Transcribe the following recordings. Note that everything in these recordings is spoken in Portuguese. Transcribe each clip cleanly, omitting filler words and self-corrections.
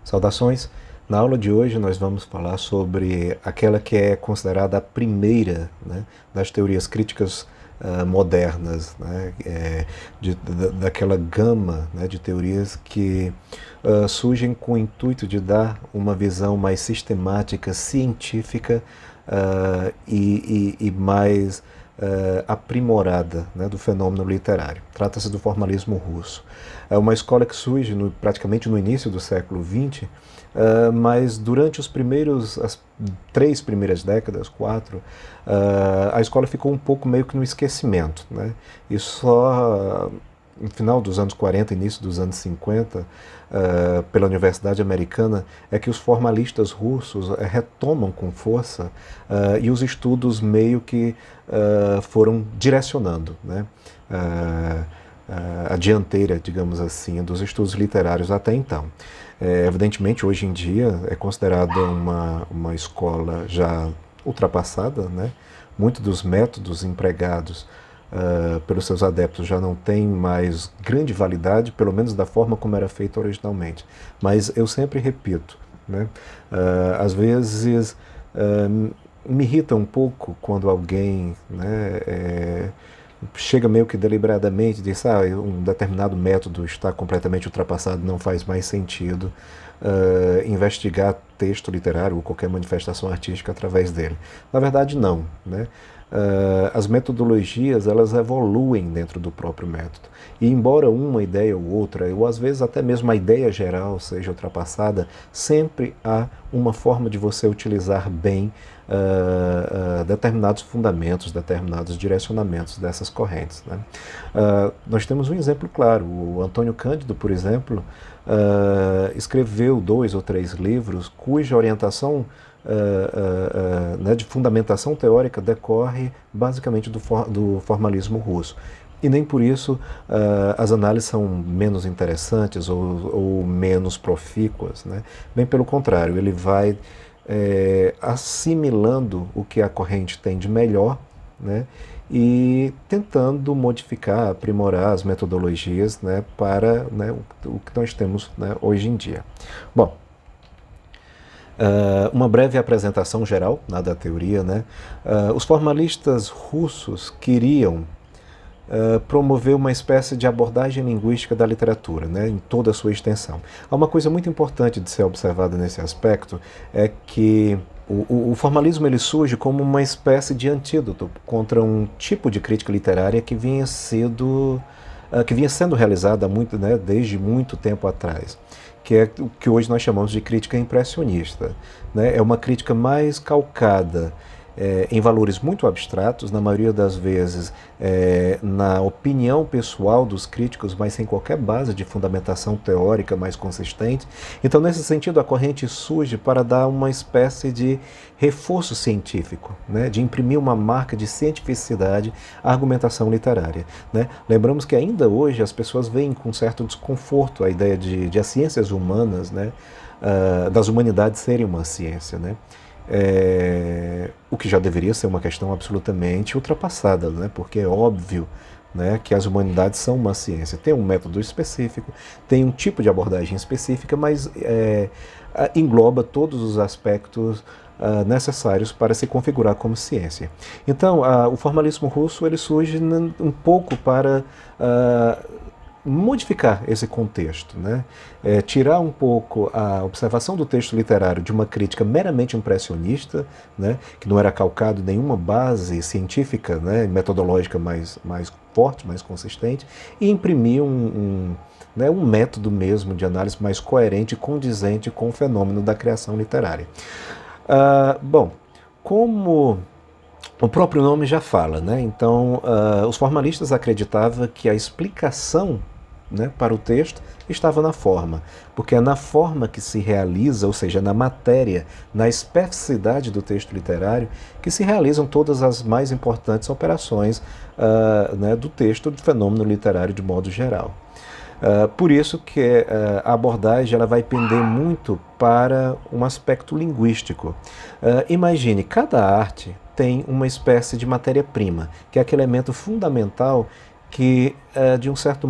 Saudações! Na aula de hoje nós vamos falar sobre aquela que é considerada a primeira, né, das teorias críticas modernas, né, daquela gama, né, de teorias que surgem com o intuito de dar uma visão mais sistemática, científica e mais aprimorada, né, do fenômeno literário. Trata-se do formalismo russo. É uma escola que surge praticamente no início do século XX, mas durante as 3 primeiras décadas, 4, a escola ficou um pouco meio que no esquecimento, né? E só no final dos anos 40, início dos anos 50, pela Universidade Americana, é que os formalistas russos retomam com força e os estudos meio que foram direcionando, né, a dianteira, digamos assim, dos estudos literários até então. Evidentemente, hoje em dia é considerada uma escola já ultrapassada, né? Muitos dos métodos empregados pelos seus adeptos já não têm mais grande validade, pelo menos da forma como era feito originalmente. Mas eu sempre repito, né? Às vezes me irrita um pouco quando alguém, né, chega meio que deliberadamente e diz um determinado método está completamente ultrapassado, não faz mais sentido investigar texto literário ou qualquer manifestação artística através dele. Na verdade, não, né? As metodologias, elas evoluem dentro do próprio método. E embora uma ideia ou outra, ou às vezes até mesmo a ideia geral seja ultrapassada, sempre há uma forma de você utilizar bem determinados fundamentos, determinados direcionamentos dessas correntes, né? Nós temos um exemplo claro. O Antônio Cândido, por exemplo, escreveu 2 ou 3 livros cuja orientação né, de fundamentação teórica decorre basicamente do formalismo russo. E nem por isso as análises são menos interessantes ou menos profícuas, né? Bem pelo contrário, ele vai assimilando o que a corrente tem de melhor, né, e tentando modificar, aprimorar as metodologias, né, para, né, o que nós temos, né, hoje em dia. Bom, uma breve apresentação geral, da teoria, né? Os formalistas russos queriam promover uma espécie de abordagem linguística da literatura, né, em toda a sua extensão. Há uma coisa muito importante de ser observada nesse aspecto, é que o formalismo ele surge como uma espécie de antídoto contra um tipo de crítica literária que vinha sendo realizada muito, né, desde muito tempo atrás, que é o que hoje nós chamamos de crítica impressionista, né? É uma crítica mais calcada em valores muito abstratos, na maioria das vezes na opinião pessoal dos críticos, mas sem qualquer base de fundamentação teórica mais consistente. Então, nesse sentido, a corrente surge para dar uma espécie de reforço científico, né, de imprimir uma marca de cientificidade à argumentação literária, né? Lembramos que ainda hoje as pessoas veem com certo desconforto a ideia de as ciências humanas, né, das humanidades serem uma ciência, né? O que já deveria ser uma questão absolutamente ultrapassada, né? Porque é óbvio, né, que as humanidades são uma ciência. Tem um método específico, tem um tipo de abordagem específica, mas engloba todos os aspectos necessários para se configurar como ciência. Então, o formalismo russo ele surge um pouco para modificar esse contexto, né? Tirar um pouco a observação do texto literário de uma crítica meramente impressionista, né, que não era calcado em nenhuma base científica, né, metodológica mais forte, mais consistente, e imprimir né, um método mesmo de análise mais coerente e condizente com o fenômeno da criação literária. Bom, como o próprio nome já fala, né? Então, os formalistas acreditavam que a explicação, né, para o texto estava na forma, porque é na forma que se realiza, ou seja, na matéria, na especificidade do texto literário, que se realizam todas as mais importantes operações né, do texto, do fenômeno literário de modo geral. Por isso que a abordagem ela vai pender muito para um aspecto linguístico. Imagine, cada arte tem uma espécie de matéria-prima, que é aquele elemento fundamental que de um certo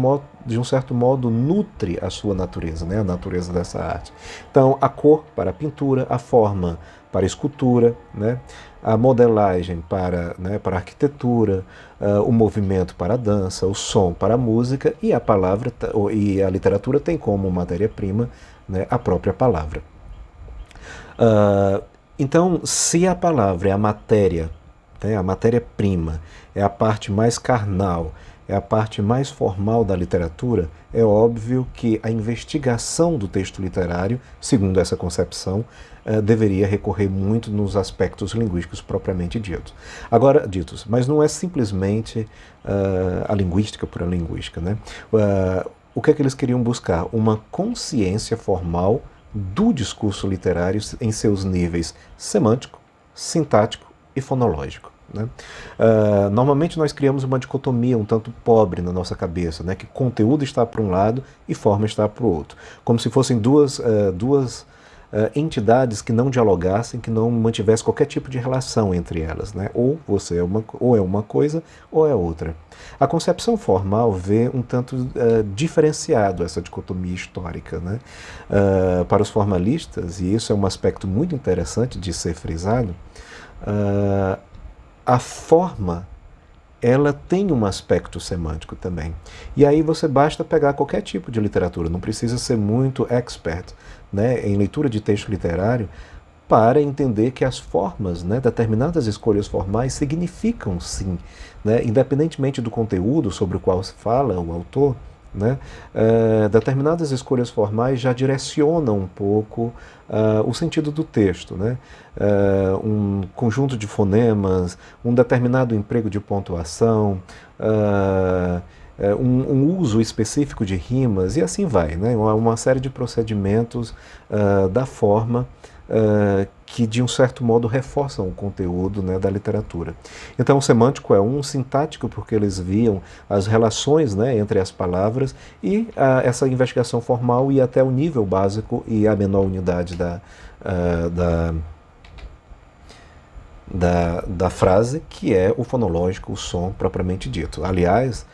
modo nutre a sua natureza, né? A natureza dessa arte. Então, a cor para a pintura, a forma para a escultura, né? A modelagem para a arquitetura, o movimento para a dança, o som para a música e a palavra e a literatura tem como matéria-prima, né, a própria palavra. Então, se a palavra é a matéria, né, a matéria-prima, é a parte mais carnal, é a parte mais formal da literatura, é óbvio que a investigação do texto literário, segundo essa concepção, deveria recorrer muito nos aspectos linguísticos propriamente ditos. Mas não é simplesmente a linguística por a linguística, né? O que é que eles queriam buscar? Uma consciência formal do discurso literário em seus níveis semântico, sintático e fonológico. Né? Normalmente nós criamos uma dicotomia um tanto pobre na nossa cabeça, né? Que conteúdo está para um lado e forma está para o outro, como se fossem duas entidades que não dialogassem, que não mantivessem qualquer tipo de relação entre elas, né? Ou é uma coisa ou é outra. A concepção formal vê um tanto diferenciado essa dicotomia histórica, né? Para os formalistas, e isso é um aspecto muito interessante de ser frisado, a forma, ela tem um aspecto semântico também. E aí você basta pegar qualquer tipo de literatura, não precisa ser muito expert, né, em leitura de texto literário, para entender que as formas, né, determinadas escolhas formais significam sim, né, independentemente do conteúdo sobre o qual se fala o autor, né, determinadas escolhas formais já direcionam um pouco o sentido do texto, né? Um conjunto de fonemas, um determinado emprego de pontuação, um uso específico de rimas e assim vai, né? Uma série de procedimentos da forma que de um certo modo reforçam o conteúdo, né, da literatura. Então o semântico é um sintático porque eles viam as relações, né, entre as palavras e essa investigação formal ia até o nível básico e a menor unidade da frase, que é o fonológico, o som propriamente dito. Aliás,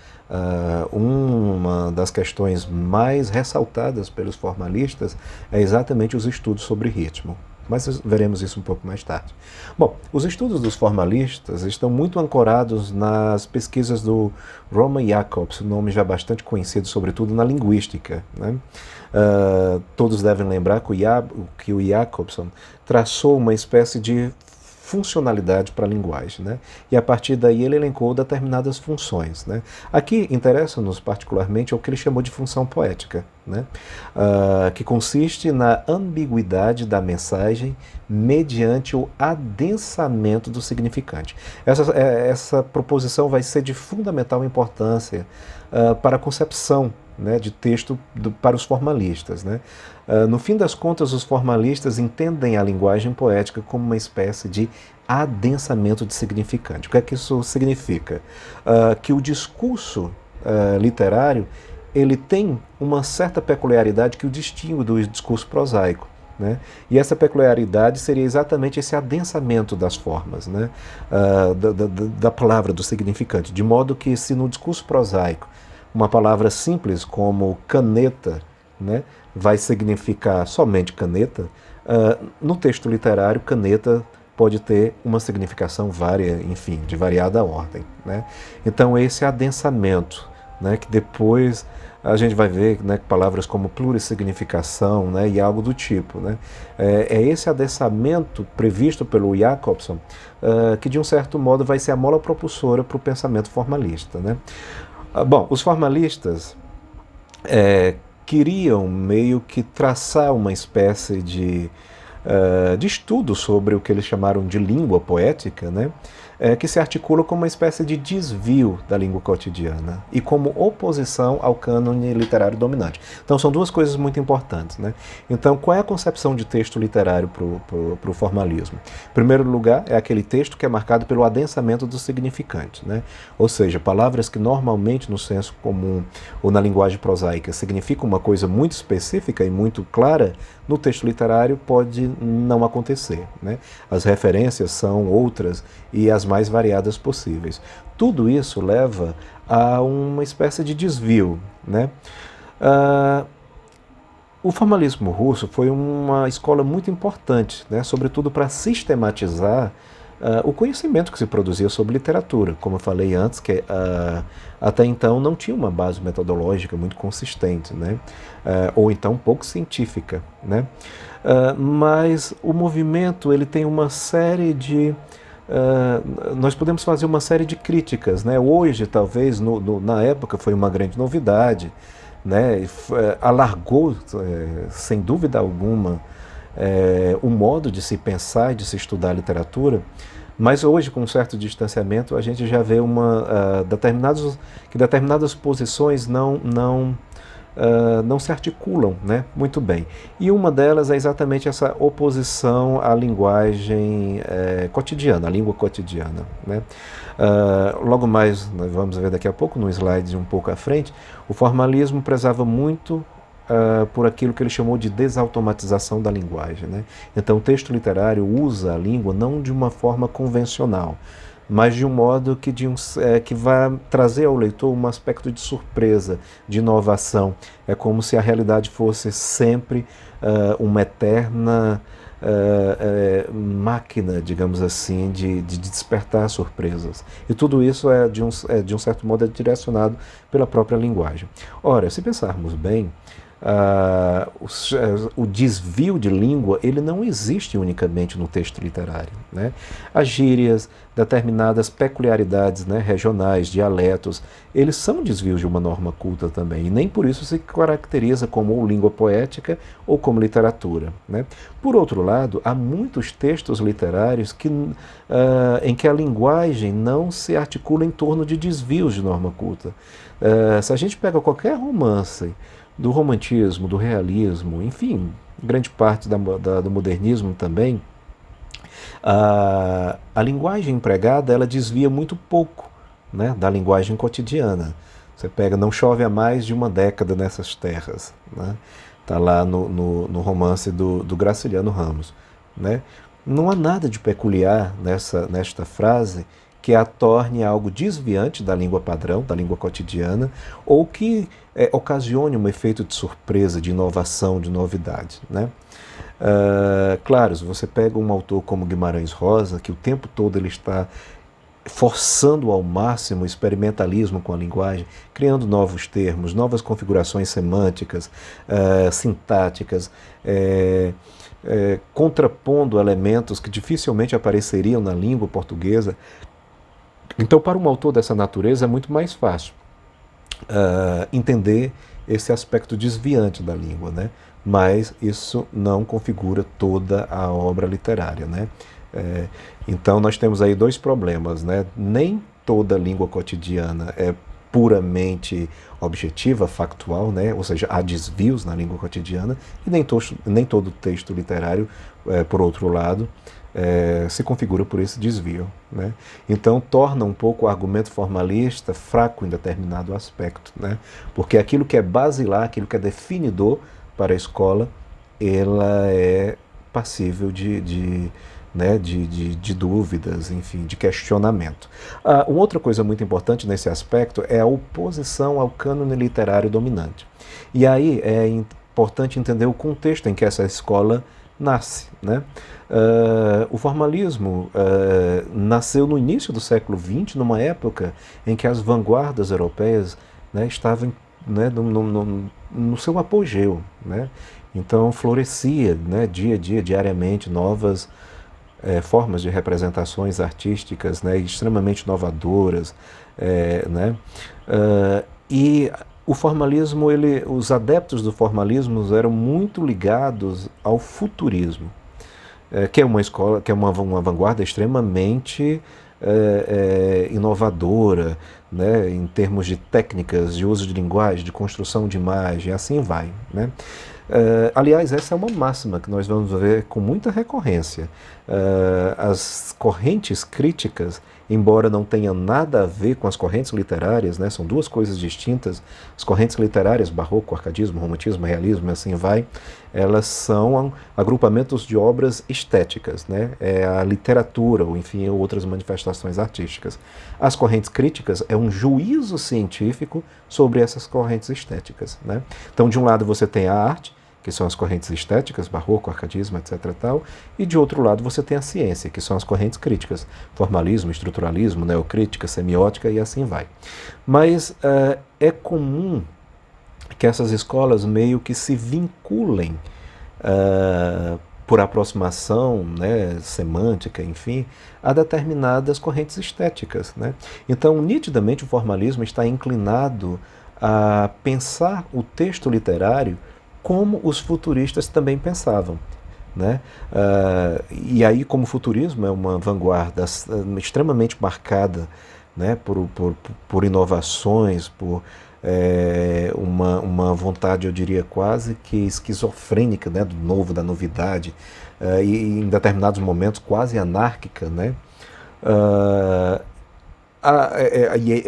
uma das questões mais ressaltadas pelos formalistas é exatamente os estudos sobre ritmo. Mas veremos isso um pouco mais tarde. Bom, os estudos dos formalistas estão muito ancorados nas pesquisas do Roman Jakobs, um nome já bastante conhecido, sobretudo na linguística, né? Todos devem lembrar que o Jakobson traçou uma espécie de funcionalidade para a linguagem, né? E a partir daí ele elencou determinadas funções, né? Aqui interessa-nos particularmente o que ele chamou de função poética, né? Que consiste na ambiguidade da mensagem mediante o adensamento do significante. Essa proposição vai ser de fundamental importância para a concepção, né, de texto para os formalistas, né? No fim das contas, os formalistas entendem a linguagem poética como uma espécie de adensamento de significante. O que é que isso significa? Que o discurso literário ele tem uma certa peculiaridade que o distingue do discurso prosaico, né? E essa peculiaridade seria exatamente esse adensamento das formas, né? Da palavra, do significante, de modo que se no discurso prosaico uma palavra simples como caneta, né, vai significar somente caneta, no texto literário, caneta pode ter uma significação enfim, de variada ordem, né? Então esse adensamento, né, que depois a gente vai ver, né, palavras como plurissignificação, né, e algo do tipo, né? É esse adensamento previsto pelo Jakobson que de um certo modo vai ser a mola propulsora para o pensamento formalista, né? Bom, os formalistas queriam meio que traçar uma espécie de estudo sobre o que eles chamaram de língua poética, né? Que se articula como uma espécie de desvio da língua cotidiana e como oposição ao cânone literário dominante. Então são duas coisas muito importantes, né? Então qual é a concepção de texto literário para o formalismo? Em primeiro lugar, é aquele texto que é marcado pelo adensamento do significante, né? Ou seja, palavras que normalmente no senso comum ou na linguagem prosaica significam uma coisa muito específica e muito clara, no texto literário pode não acontecer, né? As referências são outras e as mais variadas possíveis. Tudo isso leva há uma espécie de desvio, né? Ah, o formalismo russo foi uma escola muito importante, né, sobretudo para sistematizar o conhecimento que se produzia sobre literatura. Como eu falei antes, que até então não tinha uma base metodológica muito consistente, né, ou então pouco científica, né. Mas o movimento ele tem uma série de nós podemos fazer uma série de críticas, né? Hoje, talvez, na época, foi uma grande novidade, né? Alargou, sem dúvida alguma, o modo de se pensar e de se estudar a literatura, mas hoje, com um certo distanciamento, a gente já vê que determinadas posições não se articulam, né, muito bem. E uma delas é exatamente essa oposição à linguagem cotidiana, à língua cotidiana. Né? Logo mais, nós vamos ver daqui a pouco, no slide um pouco à frente, o formalismo prezava muito por aquilo que ele chamou de desautomatização da linguagem. Né? Então, o texto literário usa a língua não de uma forma convencional, mas de um modo que vai trazer ao leitor um aspecto de surpresa, de inovação. É como se a realidade fosse sempre uma eterna máquina, digamos assim, de despertar surpresas. E tudo isso de um certo modo, direcionado pela própria linguagem. Ora, se pensarmos bem, o desvio de língua ele não existe unicamente no texto literário. Né? As gírias, determinadas peculiaridades, né, regionais, dialetos, eles são desvios de uma norma culta também, e nem por isso se caracteriza como ou língua poética ou como literatura. Né? Por outro lado, há muitos textos literários em que a linguagem não se articula em torno de desvios de norma culta. Se a gente pega qualquer romance do romantismo, do realismo, enfim, grande parte do modernismo também, a linguagem empregada ela desvia muito pouco, né, da linguagem cotidiana. Você pega Não Chove há mais de uma década nessas terras, né? Tá lá no romance do Graciliano Ramos. Né? Não há nada de peculiar nesta frase que a torne algo desviante da língua padrão, da língua cotidiana, ou que ocasione um efeito de surpresa, de inovação, de novidade. Né? Claro, se você pega um autor como Guimarães Rosa, que o tempo todo ele está forçando ao máximo o experimentalismo com a linguagem, criando novos termos, novas configurações semânticas, sintáticas, contrapondo elementos que dificilmente apareceriam na língua portuguesa. Então, para um autor dessa natureza, é muito mais fácil entender esse aspecto desviante da língua, né? Mas isso não configura toda a obra literária. Né? Então, nós temos aí dois problemas. Né? Nem toda língua cotidiana é puramente objetiva, factual, né? Ou seja, há desvios na língua cotidiana, e nem todo texto literário, por outro lado, se configura por esse desvio. Né? Então, torna um pouco o argumento formalista fraco em determinado aspecto, né? Porque aquilo que é basilar, aquilo que é definidor para a escola, ela é passível de dúvidas, enfim, de questionamento. Uma outra coisa muito importante nesse aspecto é a oposição ao cânone literário dominante. E aí é importante entender o contexto em que essa escola nasce. Né? O formalismo nasceu no início do século XX, numa época em que as vanguardas europeias, né, estavam, né, no seu apogeu. Né? Então florescia, né, dia a dia, diariamente, novas formas de representações artísticas, né, extremamente inovadoras. Né? E o formalismo, os adeptos do formalismo eram muito ligados ao futurismo, que é uma escola, que é uma vanguarda extremamente inovadora, né, em termos de técnicas, de uso de linguagem, de construção de imagem, assim vai. Né? Aliás, essa é uma máxima que nós vamos ver com muita recorrência. As correntes críticas, embora não tenha nada a ver com as correntes literárias, né, são duas coisas distintas. As correntes literárias, barroco, arcadismo, romantismo, realismo, e assim vai, elas são agrupamentos de obras estéticas, né, é a literatura, ou enfim, outras manifestações artísticas. As correntes críticas é um juízo científico sobre essas correntes estéticas, né. Então, de um lado você tem a arte, que são as correntes estéticas, barroco, arcadismo, etc. tal, e de outro lado você tem a ciência, que são as correntes críticas, formalismo, estruturalismo, neocrítica, semiótica e assim vai. Mas é comum que essas escolas meio que se vinculem por aproximação, né, semântica, enfim, a determinadas correntes estéticas, né? Então, nitidamente, o formalismo está inclinado a pensar o texto literário como os futuristas também pensavam, né? E aí, como o futurismo é uma vanguarda extremamente marcada, né, por inovações, por uma vontade, eu diria, quase que esquizofrênica, né, do novo, da novidade, e em determinados momentos quase anárquica, né?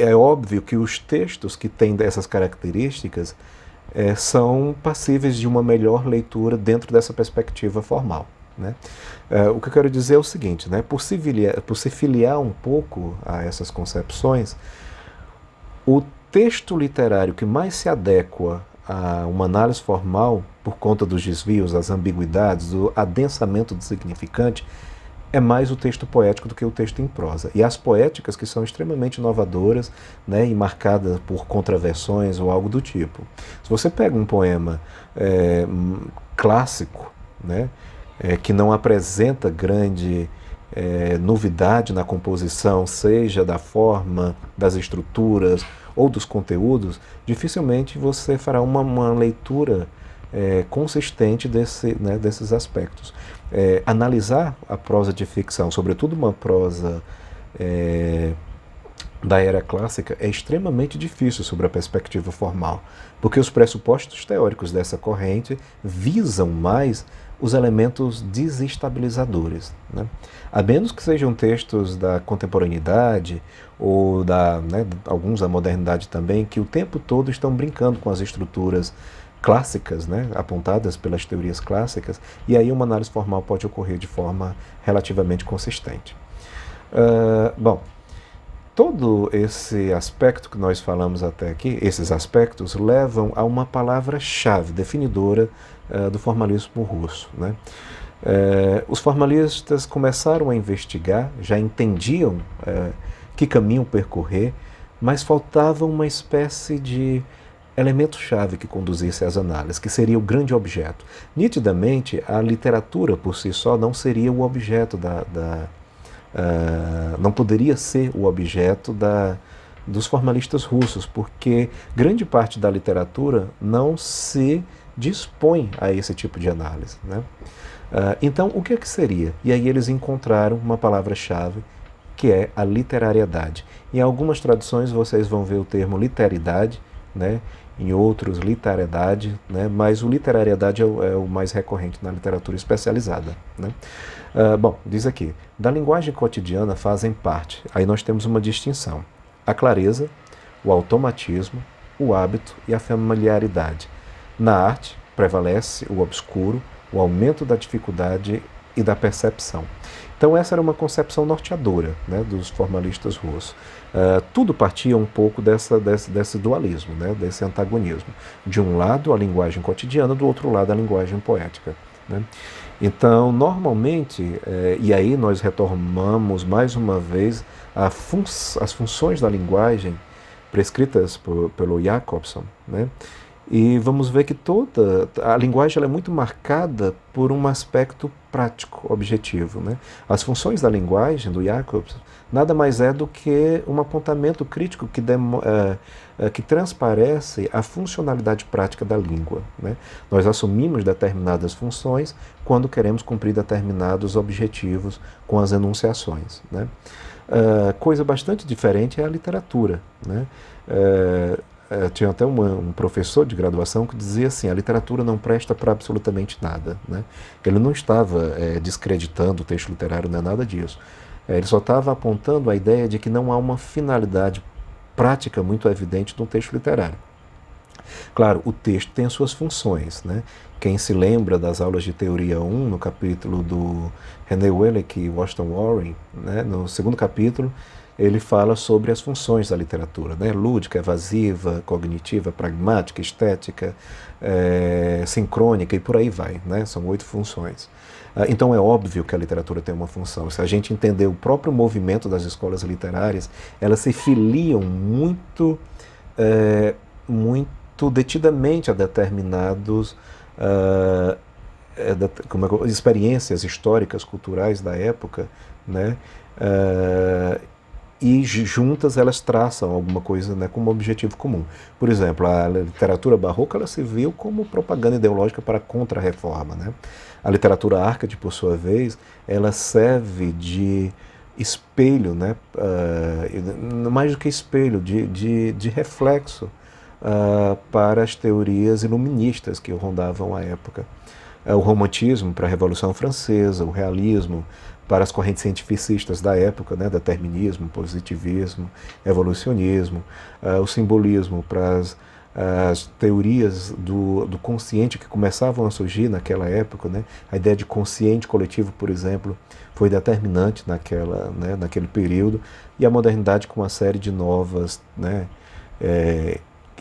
É óbvio que os textos que têm essas características são passíveis de uma melhor leitura dentro dessa perspectiva formal, né? O que eu quero dizer é o seguinte, né? Por se filiar um pouco a essas concepções, o texto literário que mais se adequa a uma análise formal, por conta dos desvios, das ambiguidades, do adensamento do significante, é mais o texto poético do que o texto em prosa. E as poéticas que são extremamente inovadoras, né, e marcadas por contraversões ou algo do tipo. Se você pega um poema clássico, né, que não apresenta grande novidade na composição, seja da forma, das estruturas ou dos conteúdos, dificilmente você fará uma leitura consistente desses aspectos. Analisar a prosa de ficção, sobretudo uma prosa da era clássica, é extremamente difícil sobre a perspectiva formal, porque os pressupostos teóricos dessa corrente visam mais os elementos desestabilizadores, né? A menos que sejam textos da contemporaneidade ou alguns da modernidade também, que o tempo todo estão brincando com as estruturas clássicas, né, apontadas pelas teorias clássicas, e aí uma análise formal pode ocorrer de forma relativamente consistente. Bom, todo esse aspecto que nós falamos até aqui, esses aspectos levam a uma palavra-chave definidora do formalismo russo, né? Os formalistas começaram a investigar, já entendiam que caminho percorrer, mas faltava uma espécie de elemento-chave que conduzisse às análises, que seria o grande objeto. Nitidamente, a literatura por si só não seria o objeto não poderia ser o objeto dos formalistas russos, porque grande parte da literatura não se dispõe a esse tipo de análise, né? Então, o que é que seria? E aí eles encontraram uma palavra-chave, que é a literariedade. Em algumas traduções vocês vão ver o termo literidade, né? Em outros, literariedade, né? Mas o literariedade é o mais recorrente na literatura especializada, né? Bom, diz aqui, da linguagem cotidiana fazem parte, aí nós temos uma distinção, a clareza, o automatismo, o hábito e a familiaridade. Na arte, prevalece o obscuro, o aumento da dificuldade e da percepção. Então essa era uma concepção norteadora, né, dos formalistas russos. Tudo partia um pouco desse dualismo, né, desse antagonismo. De um lado a linguagem cotidiana, do outro lado a linguagem poética, né? Então, normalmente, e aí nós retomamos mais uma vez as funções da linguagem prescritas pelo Jacobson, né? E vamos ver que toda a linguagem ela é muito marcada por um aspecto prático, objetivo, né? As funções da linguagem, do Jacobson, nada mais é do que um apontamento crítico que transparece a funcionalidade prática da língua, né? Nós assumimos determinadas funções quando queremos cumprir determinados objetivos com as enunciações, né? Coisa bastante diferente é a literatura, né? Tinha até um professor de graduação que dizia assim, a literatura não presta para absolutamente nada, né? Ele não estava descreditando o texto literário, não é nada disso. Ele só estava apontando a ideia de que não há uma finalidade prática muito evidente de um texto literário. Claro, o texto tem as suas funções, né? Quem se lembra das aulas de teoria 1, no capítulo do René Wellek e Washington Warren, né? No segundo capítulo, ele fala sobre as funções da literatura, né? Lúdica, evasiva, cognitiva, pragmática, estética, sincrônica e por aí vai, né? São 8 funções. Então é óbvio que a literatura tem uma função. Se a gente entender o próprio movimento das escolas literárias, elas se filiam muito detidamente a determinados experiências históricas, culturais da época, né? E juntas elas traçam alguma coisa, né, como objetivo comum. Por exemplo, a literatura barroca ela se viu como propaganda ideológica para a contra-reforma, né? A literatura árcade, por sua vez, ela serve de espelho, né, mais do que espelho, de reflexo para as teorias iluministas que rondavam a época. O romantismo para a Revolução Francesa, o realismo para as correntes cientificistas da época, né, determinismo, positivismo, evolucionismo, o simbolismo para as teorias do consciente que começavam a surgir naquela época, né? A ideia de consciente coletivo, por exemplo, foi determinante naquele período, e a modernidade com uma série de novas, né,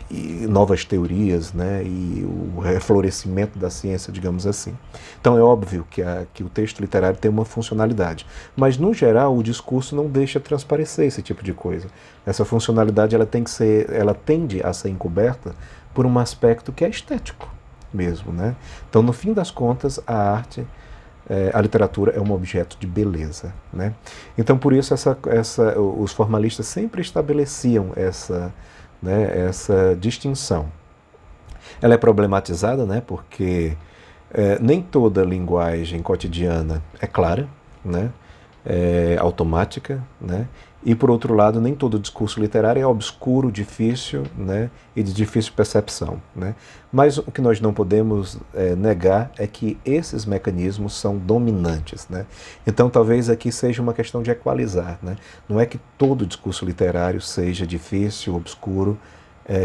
e novas teorias, né, e o reflorescimento da ciência, digamos assim. Então é óbvio que o texto literário tem uma funcionalidade, mas no geral o discurso não deixa transparecer esse tipo de coisa. Essa funcionalidade ela tende a ser encoberta por um aspecto que é estético mesmo, né? Então no fim das contas a literatura é um objeto de beleza, né? Então por isso os formalistas sempre estabeleciam essa distinção. Ela é problematizada, né, porque nem toda linguagem cotidiana é clara, né, é automática, né, e por outro lado nem todo discurso literário é obscuro, difícil, né, e de difícil percepção, né. Mas o que nós não podemos negar é que esses mecanismos são dominantes, né. Então talvez aqui seja uma questão de equalizar, né. Não é que todo discurso literário seja difícil, obscuro,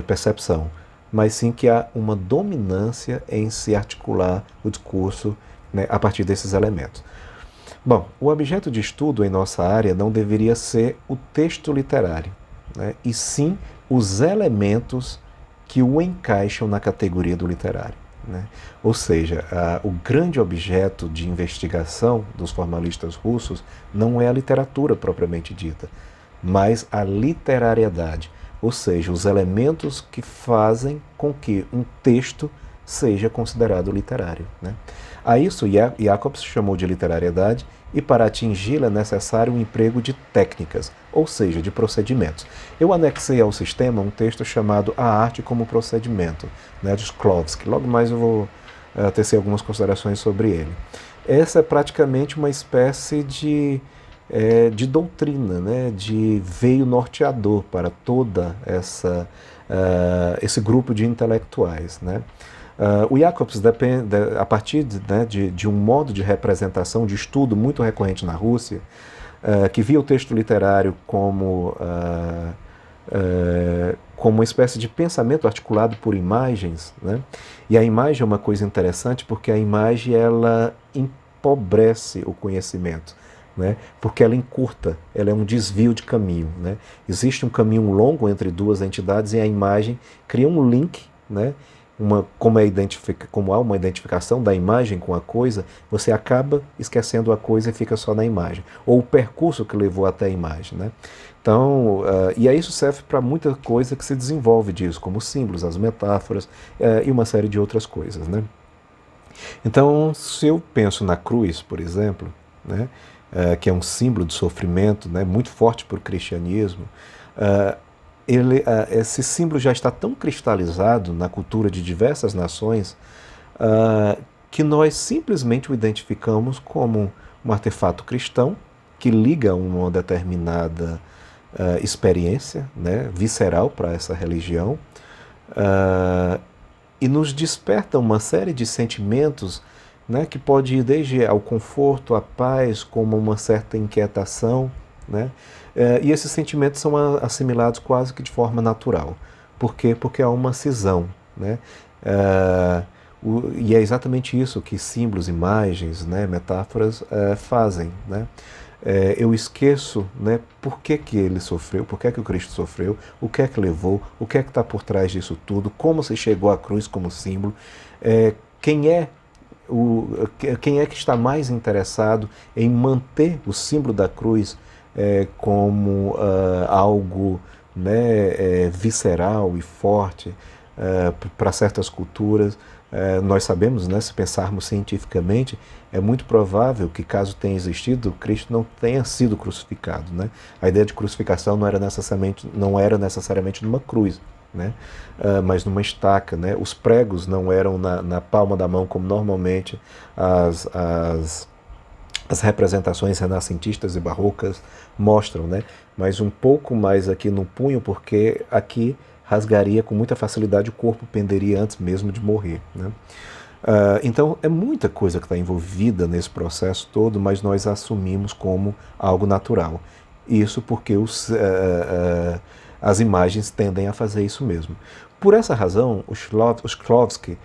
percepção, mas sim que há uma dominância em se articular o discurso, né, a partir desses elementos. Bom, o objeto de estudo em nossa área não deveria ser o texto literário, né, e sim os elementos que o encaixam na categoria do literário, né? Ou seja, o grande objeto de investigação dos formalistas russos não é a literatura propriamente dita, mas a literariedade, ou seja, os elementos que fazem com que um texto seja considerado literário, né? A isso Jacobs chamou de literariedade, e para atingi-la é necessário um emprego de técnicas, ou seja, de procedimentos. Eu anexei ao sistema um texto chamado A Arte como Procedimento, né, de Shklovsky. Logo mais eu vou tecer algumas considerações sobre ele. Essa é praticamente uma espécie de doutrina, né, de veio norteador para toda esse grupo de intelectuais, né? O Jacobs, a partir de um modo de representação, de estudo muito recorrente na Rússia, que via o texto literário como uma espécie de pensamento articulado por imagens, né? E a imagem é uma coisa interessante porque a imagem ela empobrece o conhecimento, né? Porque ela encurta, ela é um desvio de caminho, né? Existe um caminho longo entre duas entidades e a imagem cria um link, né? Como há uma identificação da imagem com a coisa, você acaba esquecendo a coisa e fica só na imagem, ou o percurso que levou até a imagem, né? Então, e aí isso serve para muita coisa que se desenvolve disso, como os símbolos, as metáforas e uma série de outras coisas, né? Então, se eu penso na cruz, por exemplo, né, que é um símbolo de sofrimento, né, muito forte para o cristianismo, esse símbolo já está tão cristalizado na cultura de diversas nações que nós simplesmente o identificamos como um artefato cristão que liga uma determinada experiência, né, visceral para essa religião, e nos desperta uma série de sentimentos, né, que pode ir desde ao conforto, à paz, como uma certa inquietação, né? E esses sentimentos são assimilados quase que de forma natural. Por quê? Porque há uma cisão, né? E é exatamente isso que símbolos, imagens, né, metáforas fazem, né? Eu esqueço, né, por que que ele sofreu, por que que o Cristo sofreu, o que é que levou, o que é que está por trás disso tudo, como se chegou à cruz como símbolo, quem é quem é que está mais interessado em manter o símbolo da cruz como algo, né, visceral e forte para certas culturas. Nós sabemos, né, se pensarmos cientificamente, é muito provável que, caso tenha existido, Cristo não tenha sido crucificado, né? A ideia de crucificação não era necessariamente numa cruz, né? Mas numa estaca, né? Os pregos não eram na palma da mão, como normalmente as representações renascentistas e barrocas mostram, né? Mas um pouco mais aqui no punho, porque aqui rasgaria com muita facilidade, o corpo penderia antes mesmo de morrer, né? Então é muita coisa que está envolvida nesse processo todo, mas nós assumimos como algo natural. Isso porque as imagens tendem a fazer isso mesmo. Por essa razão, o Shklovsky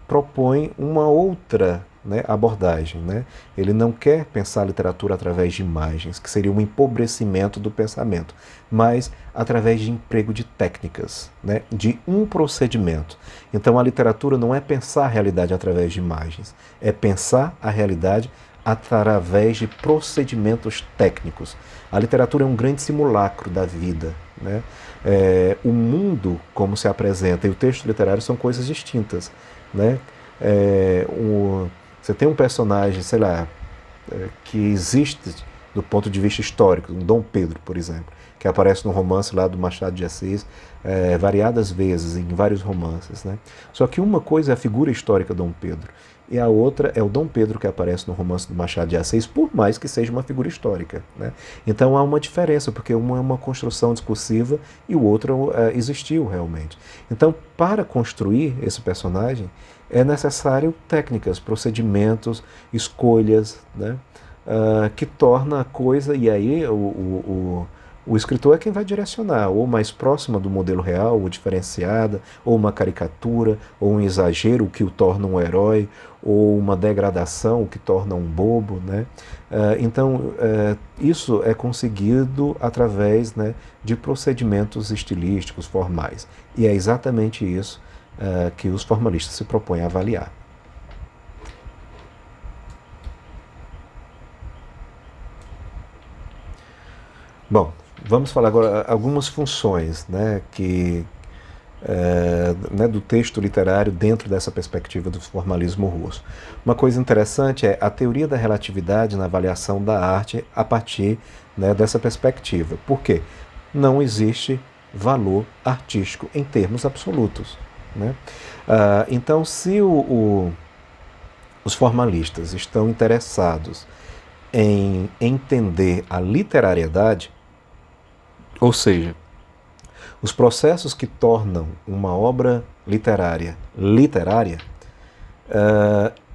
propõe uma outra, né, abordagem, né? Ele não quer pensar a literatura através de imagens, que seria um empobrecimento do pensamento, mas através de emprego de técnicas, né, de um procedimento. Então a literatura não é pensar a realidade através de imagens, é pensar a realidade através de procedimentos técnicos. A literatura é um grande simulacro da vida, né? O mundo, como se apresenta, e o texto literário são coisas distintas, né? Você tem um personagem, sei lá, que existe do ponto de vista histórico, um Dom Pedro, por exemplo, que aparece no romance lá do Machado de Assis, variadas vezes, em vários romances, né? Só que uma coisa é a figura histórica Dom Pedro, e a outra é o Dom Pedro que aparece no romance do Machado de Assis, por mais que seja uma figura histórica, né? Então há uma diferença, porque uma é uma construção discursiva e o outro existiu realmente. Então, para construir esse personagem, é necessário técnicas, procedimentos, escolhas, né? Que torna a coisa, e aí o escritor é quem vai direcionar, ou mais próxima do modelo real, ou diferenciada, ou uma caricatura, ou um exagero, o que o torna um herói, ou uma degradação, o que torna um bobo, né? Então, isso é conseguido através, né, de procedimentos estilísticos, formais. E é exatamente isso que os formalistas se propõem a avaliar. Bom, vamos falar agora algumas funções, né, né, do texto literário dentro dessa perspectiva do formalismo russo. Uma coisa interessante é a teoria da relatividade na avaliação da arte a partir, né, dessa perspectiva. Por quê? Não existe valor artístico em termos absolutos, né? Então, se os formalistas estão interessados em entender a literariedade, ou seja, os processos que tornam uma obra literária literária,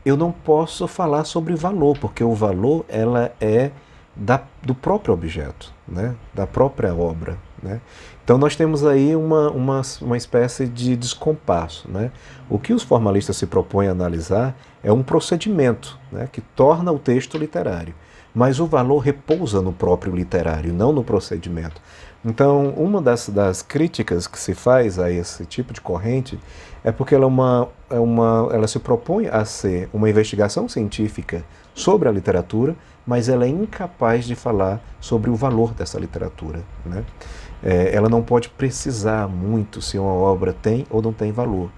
eu não posso falar sobre valor, porque o valor ela é do próprio objeto, né? Da própria obra, né? Então nós temos aí uma espécie de descompasso, né? O que os formalistas se propõem a analisar é um procedimento, né, que torna o texto literário, mas o valor repousa no próprio literário, não no procedimento. Então, uma das críticas que se faz a esse tipo de corrente é porque ela se propõe a ser uma investigação científica sobre a literatura, mas ela é incapaz de falar sobre o valor dessa literatura, né? Ela não pode precisar muito se uma obra tem ou não tem valor,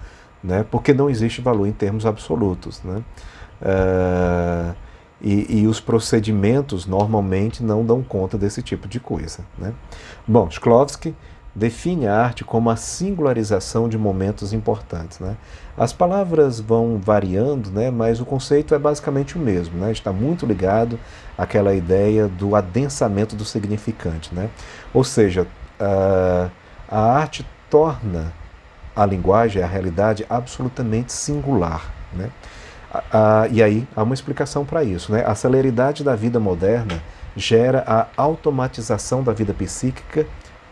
né? Porque não existe valor em termos absolutos, né? E os procedimentos normalmente não dão conta desse tipo de coisa, né? Bom, Shklovsky define a arte como a singularização de momentos importantes, né? As palavras vão variando, né, mas o conceito é basicamente o mesmo, né? Está muito ligado àquela ideia do adensamento do significante, né? Ou seja, a arte torna a linguagem, a realidade, absolutamente singular, né? E aí há uma explicação para isso, né? A celeridade da vida moderna gera a automatização da vida psíquica,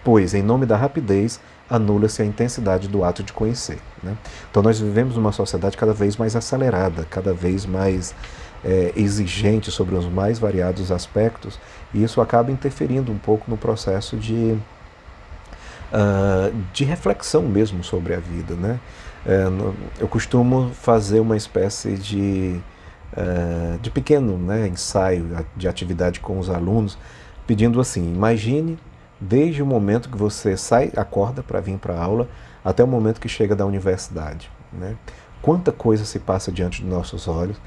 pois, em nome da rapidez, anula-se a intensidade do ato de conhecer, né? Então nós vivemos numa sociedade cada vez mais acelerada, cada vez mais exigente sobre os mais variados aspectos, e isso acaba interferindo um pouco no processo de reflexão mesmo sobre a vida, né? Eu costumo fazer uma espécie de pequeno, né, ensaio de atividade com os alunos, pedindo assim: imagine desde o momento que você sai, acorda para vir para a aula, até o momento que chega da universidade, né? Quanta coisa se passa diante dos nossos olhos,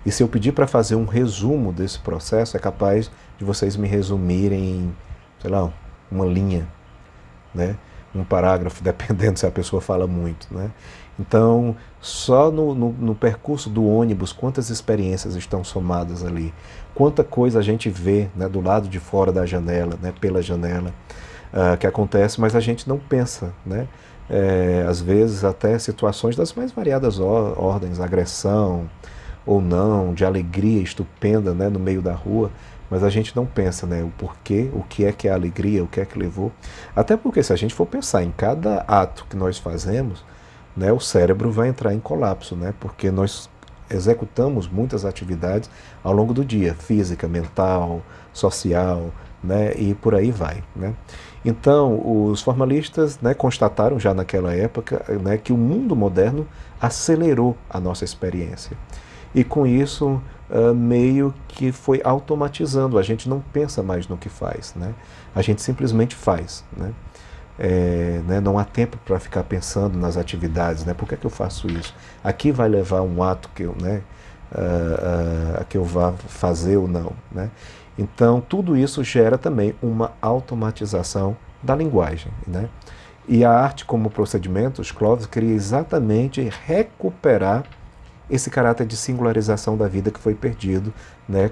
e se eu pedir para fazer um resumo desse processo, é capaz de vocês me resumirem em, sei lá, uma linha, né? Um parágrafo, dependendo se a pessoa fala muito, né? Então, só no percurso do ônibus, quantas experiências estão somadas ali, quanta coisa a gente vê, né, do lado de fora da janela, né, pela janela, que acontece, mas a gente não pensa, né? Às vezes até situações das mais variadas ordens, agressão ou não, de alegria estupenda, né, no meio da rua, mas a gente não pensa, né, o porquê, o que é a alegria, o que é que levou. Até porque se a gente for pensar em cada ato que nós fazemos, né, o cérebro vai entrar em colapso, né, porque nós executamos muitas atividades ao longo do dia, física, mental, social, né, e por aí vai, né. Então, os formalistas, né, constataram já naquela época, né, que o mundo moderno acelerou a nossa experiência. E com isso, meio que foi automatizando, a gente não pensa mais no que faz, né? A gente simplesmente faz, né? Né, não há tempo para ficar pensando nas atividades, né? Por que é que eu faço isso? Aqui vai levar um ato que eu, né, que eu vá fazer ou não, né? Então, tudo isso gera também uma automatização da linguagem, né? E a arte como procedimento, os Clóvis queria exatamente recuperar esse caráter de singularização da vida que foi perdido, né,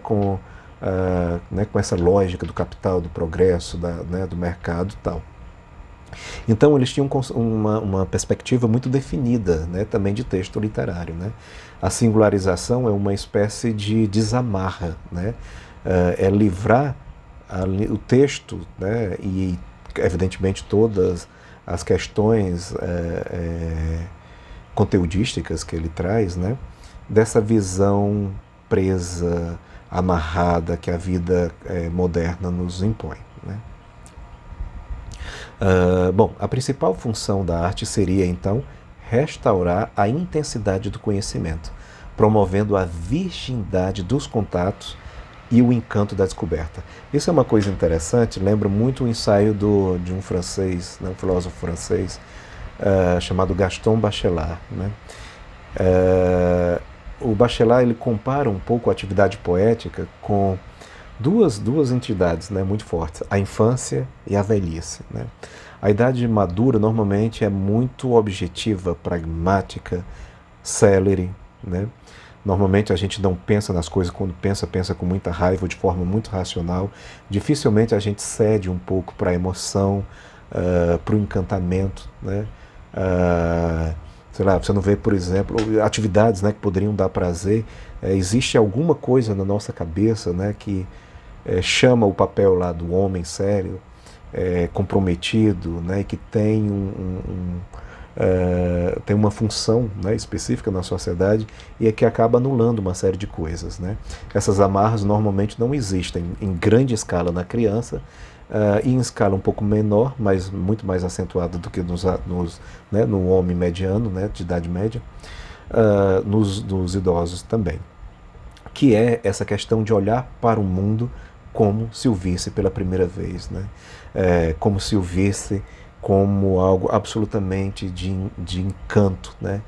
né, com essa lógica do capital, do progresso, né, do mercado e tal. Então eles tinham uma perspectiva muito definida, né, também de texto literário, né? A singularização é uma espécie de desamarra, né? É livrar o texto, né, e evidentemente todas as questões conteudísticas que ele traz, né, dessa visão presa, amarrada que a vida moderna nos impõe, né? Bom, a principal função da arte seria, então, restaurar a intensidade do conhecimento, promovendo a virgindade dos contatos e o encanto da descoberta. Isso é uma coisa interessante, lembra muito o ensaio de um francês, né, um filósofo francês, chamado Gaston Bachelard, né? O Bachelard ele compara um pouco a atividade poética com duas entidades, né, muito fortes, a infância e a velhice, né? A idade madura normalmente é muito objetiva, pragmática, célere, né? Normalmente a gente não pensa nas coisas, quando pensa, pensa com muita raiva, de forma muito racional. Dificilmente a gente cede um pouco para a emoção, para o encantamento, né? Sei lá, você não vê, por exemplo, atividades, né, que poderiam dar prazer. Existe alguma coisa na nossa cabeça, né, que chama o papel lá do homem sério, comprometido, né, e que tem tem uma função, né, específica na sociedade e é que acaba anulando uma série de coisas, né? Essas amarras normalmente não existem em grande escala na criança, e em escala um pouco menor, mas muito mais acentuada do que né, no homem mediano, né, de idade média, nos idosos também, que é essa questão de olhar para o mundo como se o visse pela primeira vez, né? Como se o visse como algo absolutamente de encanto, né?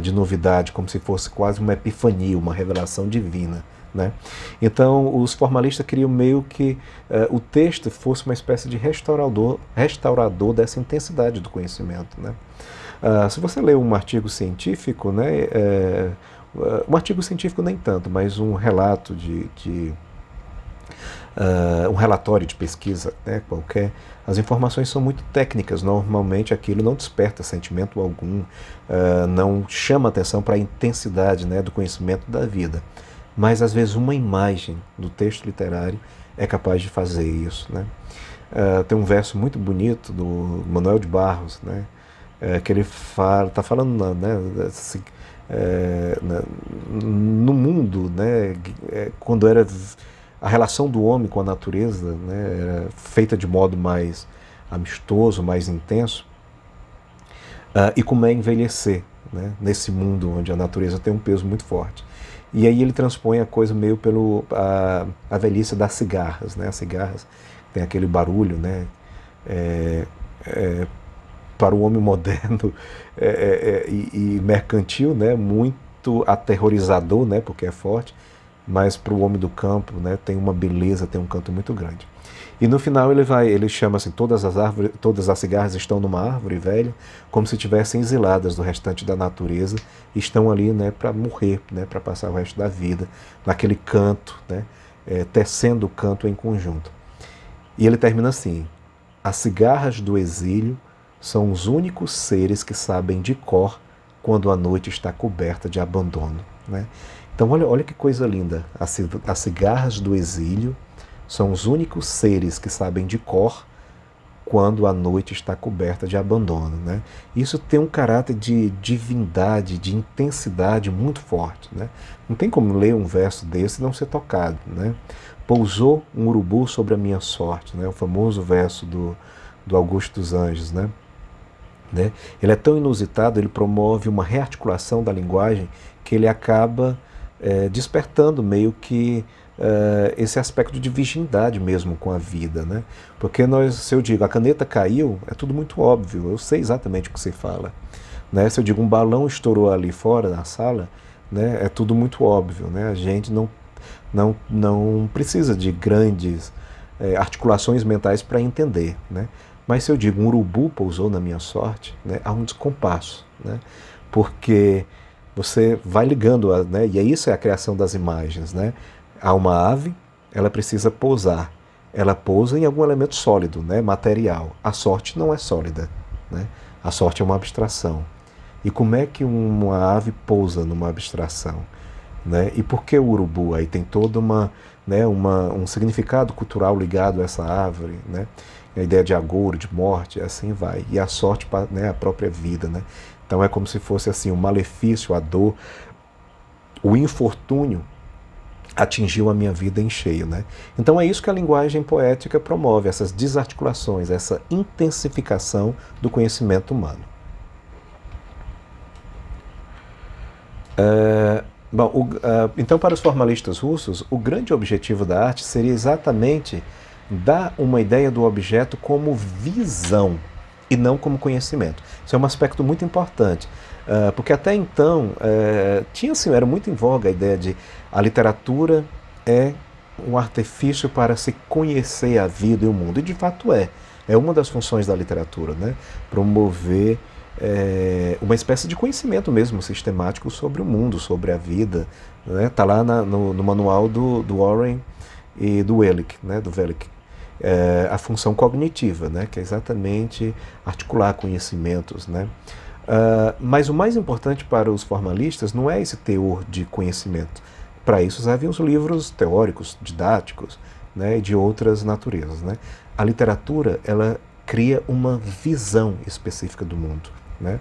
De novidade, como se fosse quase uma epifania, uma revelação divina, né? Então, os formalistas queriam meio que o texto fosse uma espécie de restaurador dessa intensidade do conhecimento, né? Se você lê um artigo científico, né, um artigo científico nem tanto, mas um relato um relatório de pesquisa, né, qualquer, as informações são muito técnicas, normalmente aquilo não desperta sentimento algum, não chama atenção para a intensidade, né, do conhecimento da vida. Mas às vezes uma imagem do texto literário é capaz de fazer isso, né? Tem um verso muito bonito do Manuel de Barros, né, que ele fala, está falando, né, assim, no mundo, né, quando era a relação do homem com a natureza, né, era feita de modo mais amistoso, mais intenso, e como é envelhecer, né, nesse mundo onde a natureza tem um peso muito forte. E aí ele transpõe a coisa meio pelo a velhice das cigarras, né? As cigarras tem aquele barulho, né? É, é, para o homem moderno e mercantil, né? Muito aterrorizador, né? Porque é forte, mas para o homem do campo, né? Tem uma beleza, tem um canto muito grande. E no final ele chama assim, todas as cigarras estão numa árvore velha, como se estivessem exiladas do restante da natureza, e estão ali, né, para morrer, né, para passar o resto da vida, naquele canto, né, tecendo o canto em conjunto. E ele termina assim: as cigarras do exílio são os únicos seres que sabem de cor quando a noite está coberta de abandono, né? Então olha que coisa linda, as cigarras do exílio são os únicos seres que sabem de cor quando a noite está coberta de abandono, né? Isso tem um caráter de divindade, de intensidade muito forte, né? Não tem como ler um verso desse e não ser tocado, né? Pousou um urubu sobre a minha sorte, né? O famoso verso do Augusto dos Anjos, né? Ele é tão inusitado, ele promove uma rearticulação da linguagem que ele acaba despertando meio que esse aspecto de virgindade mesmo com a vida, né? Porque se eu digo a caneta caiu, é tudo muito óbvio, eu sei exatamente o que você fala, né? Se eu digo um balão estourou ali fora da sala, né? É tudo muito óbvio, né? A gente não precisa de grandes articulações mentais para entender, né? Mas se eu digo um urubu pousou na minha sorte, né? Há um descompasso, né? Porque você vai ligando, né? E isso é a criação das imagens, né? Há uma ave, ela precisa pousar. Ela pousa em algum elemento sólido, né? Material. A sorte não é sólida, né? A sorte é uma abstração. E como é que uma ave pousa numa abstração, né? E por que o urubu? Aí tem toda um significado cultural ligado a essa árvore, né? A ideia de agouro, de morte, assim vai. E a sorte, né? A própria vida, né? Então é como se fosse assim, o malefício, a dor, o infortúnio atingiu a minha vida em cheio, né? Então é isso que a linguagem poética promove, essas desarticulações, essa intensificação do conhecimento humano. Então, para os formalistas russos, o grande objetivo da arte seria exatamente dar uma ideia do objeto como visão e não como conhecimento. Isso é um aspecto muito importante, porque até então era muito em voga a ideia de a literatura é um artifício para se conhecer a vida e o mundo, e de fato é uma das funções da literatura, né? Promover uma espécie de conhecimento mesmo sistemático sobre o mundo, sobre a vida, né? Tá lá no manual do Warren e do Wellick, né? Do Wellick. A função cognitiva, né? Que é exatamente articular conhecimentos, né? Mas o mais importante para os formalistas não é esse teor de conhecimento. Para isso haviam os livros teóricos, didáticos, né? E de outras naturezas, né? A literatura, ela cria uma visão específica do mundo, né?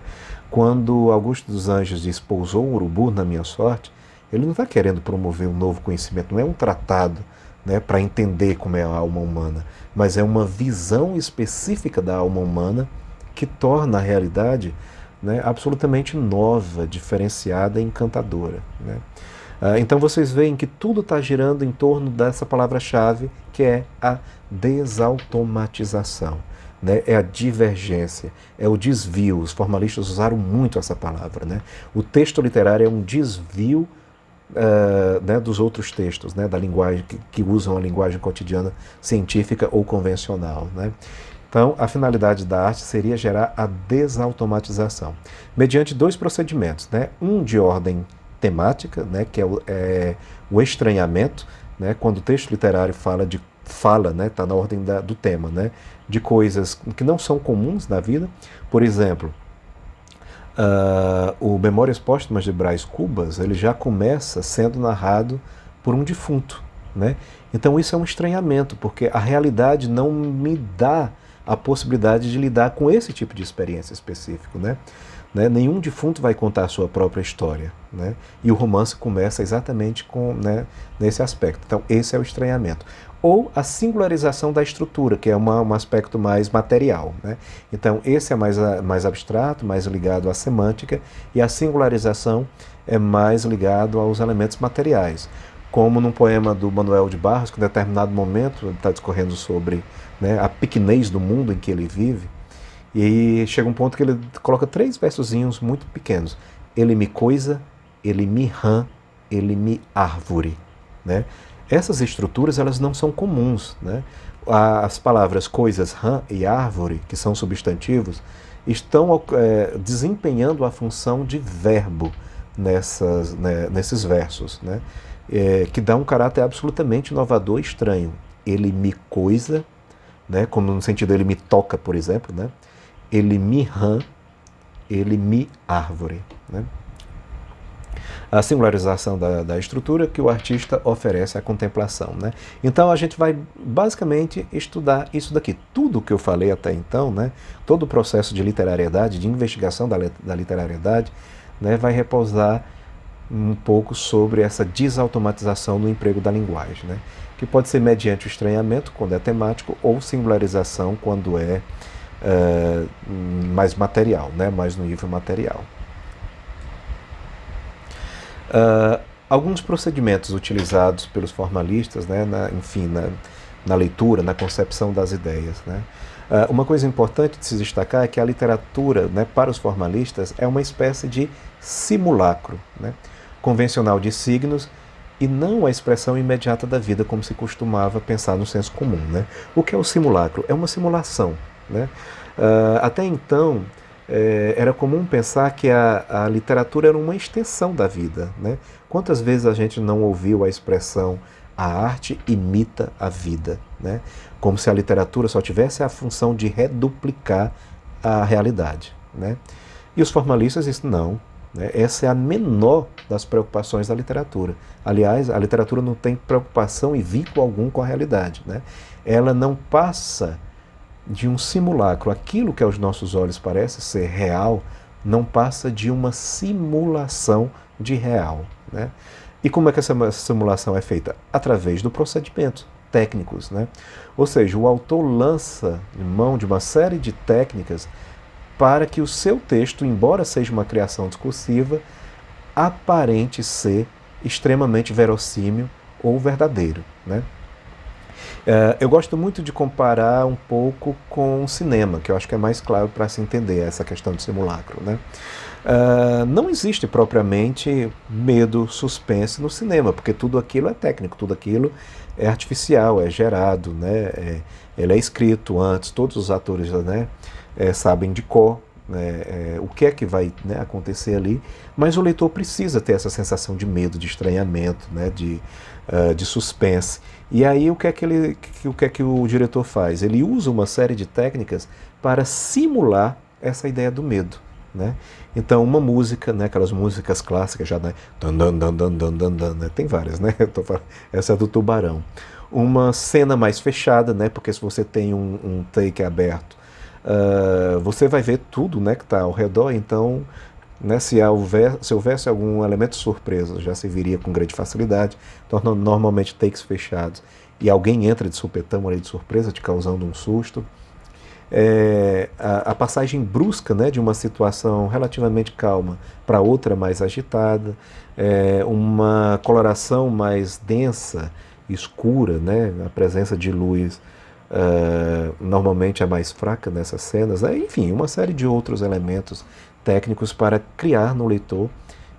Quando Augusto dos Anjos diz pousou um urubu na minha sorte, ele não está querendo promover um novo conhecimento, não é um tratado, né, para entender como é a alma humana, mas é uma visão específica da alma humana que torna a realidade, né, absolutamente nova, diferenciada e encantadora, né? Então vocês veem que tudo está girando em torno dessa palavra-chave, que é a desautomatização, né? É a divergência, é o desvio. Os formalistas usaram muito essa palavra, né? O texto literário é um desvio né, dos outros textos, né, da linguagem que usam a linguagem cotidiana científica ou convencional, né? Então, a finalidade da arte seria gerar a desautomatização, mediante dois procedimentos, né? Um de ordem temática, né, que é o estranhamento, né, quando o texto literário fala de fala, né, está na ordem do tema, né, de coisas que não são comuns na vida. Por exemplo, o Memórias Póstumas de Brás Cubas, ele já começa sendo narrado por um defunto, né? Então isso é um estranhamento, porque a realidade não me dá a possibilidade de lidar com esse tipo de experiência específico, né? Nenhum defunto vai contar a sua própria história, né? E o romance começa exatamente nesse aspecto. Então esse é o estranhamento. Ou a singularização da estrutura, que é um aspecto mais material, né? Então esse é mais abstrato, mais ligado à semântica, e a singularização é mais ligado aos elementos materiais. Como num poema do Manuel de Barros, que em determinado momento ele está discorrendo sobre, né, a pequenez do mundo em que ele vive, e aí chega um ponto que ele coloca 3 versozinhos muito pequenos. Ele me coisa, ele me rã, ele me árvore, né? Essas estruturas, elas não são comuns, né? As palavras coisas, rã e árvore, que são substantivos, estão desempenhando a função de verbo nesses versos, né? Que dá um caráter absolutamente inovador e estranho. Ele me coisa, né? Como no sentido ele me toca, por exemplo, né? Ele me rã, ele me árvore, né? A singularização da estrutura que o artista oferece à contemplação, né? Então a gente vai basicamente estudar isso daqui. Tudo que eu falei até então, né? Todo o processo de literariedade, de investigação da literariedade, né? Vai repousar um pouco sobre essa desautomatização no emprego da linguagem, né? Que pode ser mediante o estranhamento, quando é temático, ou singularização, quando é mais material, né? Mais no nível material. Alguns procedimentos utilizados pelos formalistas, né, na leitura, na concepção das ideias, né? Uma coisa importante de se destacar é que a literatura, né, para os formalistas, é uma espécie de simulacro, né, convencional de signos, e não a expressão imediata da vida, como se costumava pensar no senso comum, né? O que é o simulacro? É uma simulação, né? Até então, era comum pensar que a literatura era uma extensão da vida, né? Quantas vezes a gente não ouviu a expressão a arte imita a vida, né? Como se a literatura só tivesse a função de reduplicar a realidade, né? E os formalistas dizem não, né? Essa é a menor das preocupações da literatura. Aliás, a literatura não tem preocupação e vínculo algum com a realidade, né? Ela não passa de um simulacro. Aquilo que aos nossos olhos parece ser real não passa de uma simulação de real, né? E como é que essa simulação é feita? Através do procedimento técnicos, né? Ou seja, o autor lança mão de uma série de técnicas para que o seu texto, embora seja uma criação discursiva, aparente ser extremamente verossímil ou verdadeiro, né? Eu gosto muito de comparar um pouco com o cinema, que eu acho que é mais claro para se entender essa questão de simulacro, né? Não existe propriamente medo, suspense no cinema, porque tudo aquilo é técnico, tudo aquilo é artificial, é gerado, né? Ele é escrito antes, todos os atores, né, sabem de cor, né, o que é que vai, né, acontecer ali, mas o leitor precisa ter essa sensação de medo, de estranhamento, né, de suspense. E aí o que é que o diretor faz? Ele usa uma série de técnicas para simular essa ideia do medo, né? Então uma música, né, aquelas músicas clássicas já, né, dan, dan, dan, dan, dan, dan, dan, né? Tem várias, né? Essa é do Tubarão. Uma cena mais fechada, né? Porque se você tem um take aberto, você vai ver tudo, né, que está ao redor. Então, né, se houvesse algum elemento surpresa, já se viria com grande facilidade. Então, normalmente takes fechados e alguém entra de supetão ali de surpresa, te causando um susto. A passagem brusca, né, de uma situação relativamente calma para outra mais agitada, uma coloração mais densa, escura, né, a presença de luz normalmente é mais fraca nessas cenas, enfim, uma série de outros elementos técnicos para criar no leitor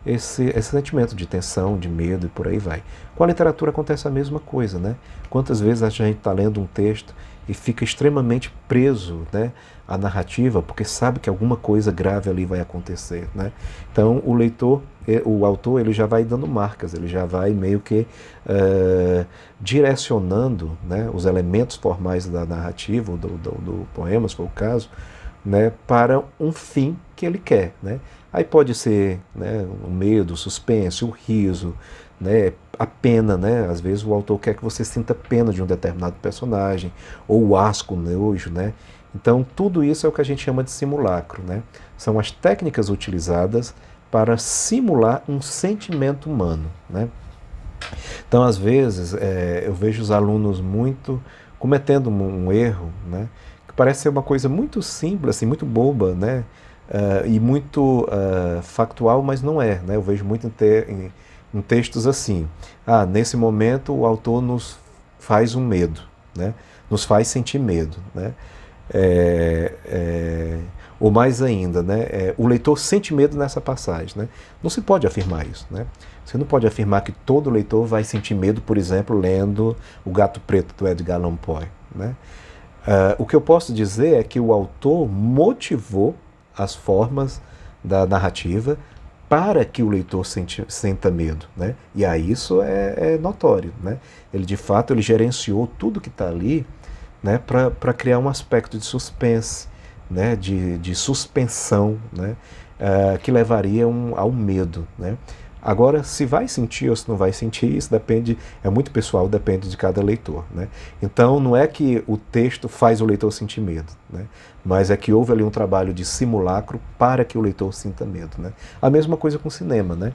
esse sentimento de tensão, de medo e por aí vai. Com a literatura acontece a mesma coisa, né? Quantas vezes a gente está lendo um texto e fica extremamente preso, né, à narrativa, porque sabe que alguma coisa grave ali vai acontecer, né? Então o leitor, o autor, ele já vai dando marcas, ele já vai meio que direcionando, né, os elementos formais da narrativa, do poema, se for o caso, né, para um fim que ele quer, né? Aí pode ser, né, o medo, o suspense, o riso, né, a pena, né? Às vezes o autor quer que você sinta pena de um determinado personagem, ou o asco, o nojo, né? Então tudo isso é o que a gente chama de simulacro, né? São as técnicas utilizadas para simular um sentimento humano, né? Então às vezes eu vejo os alunos muito cometendo um erro, né? Que parece ser uma coisa muito simples, assim, muito boba, né? E muito factual, mas não é, né? Eu vejo muito em textos assim. Ah, nesse momento o autor nos faz um medo, né? Nos faz sentir medo, né? Ou mais ainda, né? O leitor sente medo nessa passagem, né? Não se pode afirmar isso, né? Você não pode afirmar que todo leitor vai sentir medo, por exemplo, lendo O Gato Preto do Edgar Allan Poe, né? O que eu posso dizer é que o autor motivou as formas da narrativa para que o leitor sinta medo, né? E aí isso é notório, né? Ele de fato ele gerenciou tudo que está ali, né, para criar um aspecto de suspense, né, de suspensão, né, que levaria ao medo, né? Agora, se vai sentir ou se não vai sentir, isso depende, é muito pessoal, depende de cada leitor, né? Então, não é que o texto faz o leitor sentir medo, né? Mas é que houve ali um trabalho de simulacro para que o leitor sinta medo, né? A mesma coisa com o cinema, né?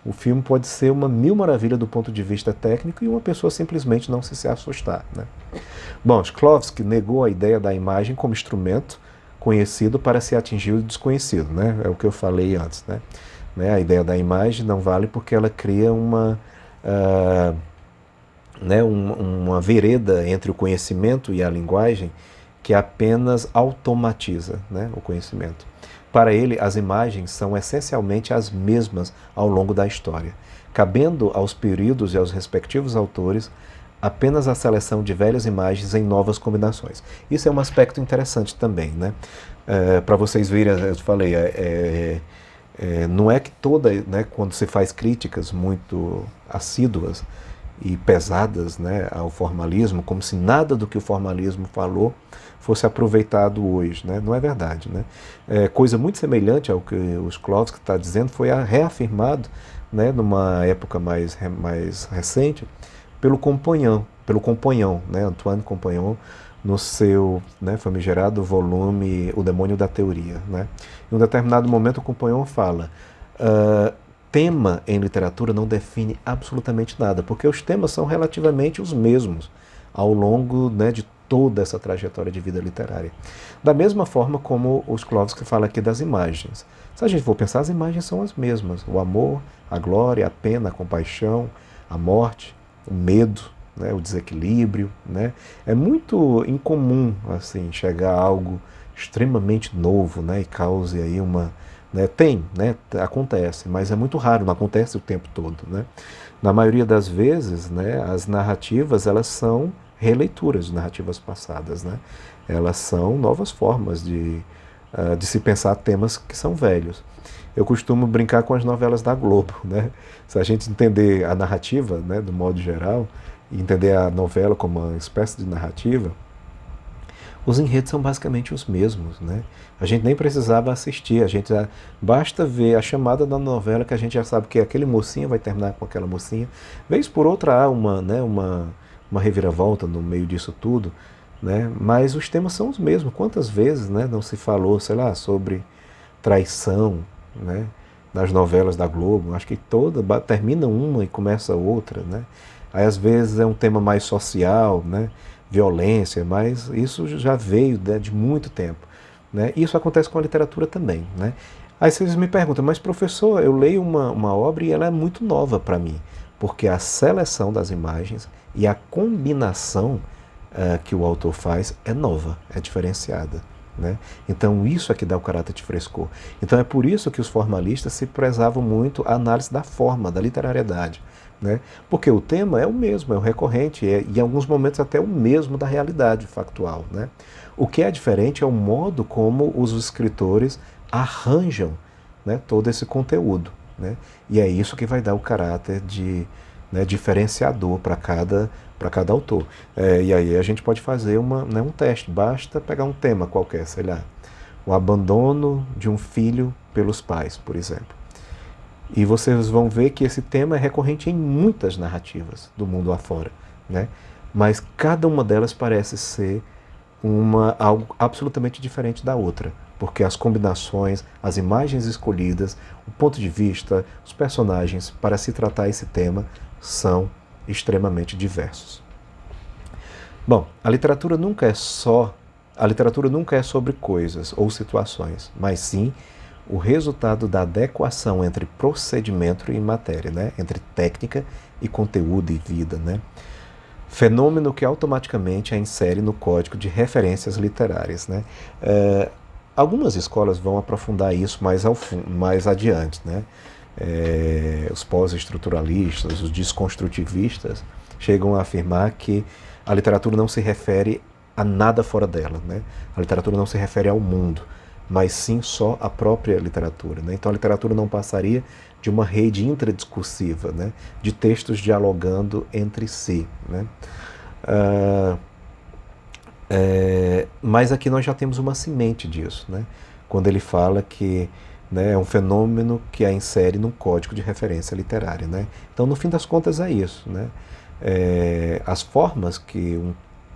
O filme pode ser uma mil maravilha do ponto de vista técnico e uma pessoa simplesmente não se assustar, né? Bom, Shklovsky negou a ideia da imagem como instrumento conhecido para se atingir o desconhecido, né? É o que eu falei antes, né? A ideia da imagem não vale porque ela cria né, uma vereda entre o conhecimento e a linguagem que apenas automatiza, né, o conhecimento. Para ele, as imagens são essencialmente as mesmas ao longo da história, cabendo aos períodos e aos respectivos autores apenas a seleção de velhas imagens em novas combinações. Isso é um aspecto interessante também, né? Para vocês verem, eu falei, não é que toda, né, quando se faz críticas muito assíduas e pesadas, né, ao formalismo, como se nada do que o formalismo falou fosse aproveitado hoje, né? Não é verdade, né? Coisa muito semelhante ao que o Shklovsky está dizendo foi reafirmado, né, numa época mais recente pelo Compagnon, né, Antoine Compagnon, no seu, né, famigerado volume O Demônio da Teoria, né? Em um determinado momento o Compagnon fala, tema em literatura não define absolutamente nada, porque os temas são relativamente os mesmos ao longo, né, de toda essa trajetória de vida literária. Da mesma forma como o Shklovsky fala aqui das imagens. Se a gente for pensar, as imagens são as mesmas. O amor, a glória, a pena, a compaixão, a morte, o medo, né, o desequilíbrio, né? É muito incomum assim chegar a algo extremamente novo, né, e cause aí uma, né, acontece, mas é muito raro, não acontece o tempo todo, né? Na maioria das vezes, né, as narrativas elas são releituras de narrativas passadas, né? Elas são novas formas de se pensar temas que são velhos. Eu costumo brincar com as novelas da Globo, né? Se a gente entender a narrativa, né, do modo geral, e entender a novela como uma espécie de narrativa, os enredos são basicamente os mesmos, né? A gente nem precisava assistir, basta ver a chamada da novela que a gente já sabe que aquele mocinho vai terminar com aquela mocinha. Vez por outra há uma reviravolta no meio disso tudo, né? Mas os temas são os mesmos. Quantas vezes, né, não se falou, sei lá, sobre traição, né, nas novelas da Globo? Acho que termina uma e começa outra, né? Aí às vezes é um tema mais social, né, violência, mas isso já veio, né, de muito tempo, né? Isso acontece com a literatura também, né? Aí vocês me perguntam, mas professor, eu leio uma obra e ela é muito nova para mim, porque a seleção das imagens e a combinação que o autor faz é nova, é diferenciada, né? Então isso é que dá o caráter de frescor. Então é por isso que os formalistas se prezavam muito a análise da forma, da literariedade, né? Porque o tema é o mesmo, é o recorrente, e em alguns momentos até o mesmo da realidade factual, né? O que é diferente é o modo como os escritores arranjam, né, todo esse conteúdo, né? E é isso que vai dar o caráter de, né, diferenciador para cada autor. E aí a gente pode fazer um teste, basta pegar um tema qualquer, sei lá, o abandono de um filho pelos pais, por exemplo. E vocês vão ver que esse tema é recorrente em muitas narrativas do mundo afora, né? Mas cada uma delas parece ser algo absolutamente diferente da outra, porque as combinações, as imagens escolhidas, o ponto de vista, os personagens para se tratar esse tema são extremamente diversos. Bom, a literatura nunca é sobre coisas ou situações, mas sim o resultado da adequação entre procedimento e matéria, né? Entre técnica e conteúdo e vida, né? Fenômeno que automaticamente a insere no código de referências literárias, né? Algumas escolas vão aprofundar isso mais adiante, né? Os pós-estruturalistas, os desconstrutivistas chegam a afirmar que a literatura não se refere a nada fora dela, né? A literatura não se refere ao mundo, mas sim só à própria literatura, né? Então a literatura não passaria de uma rede intradiscursiva, né, de textos dialogando entre si, né? Mas aqui nós já temos uma semente disso, né? Quando ele fala que, né, é um fenômeno que a insere num código de referência literária, né? Então, no fim das contas, é isso, né? As formas que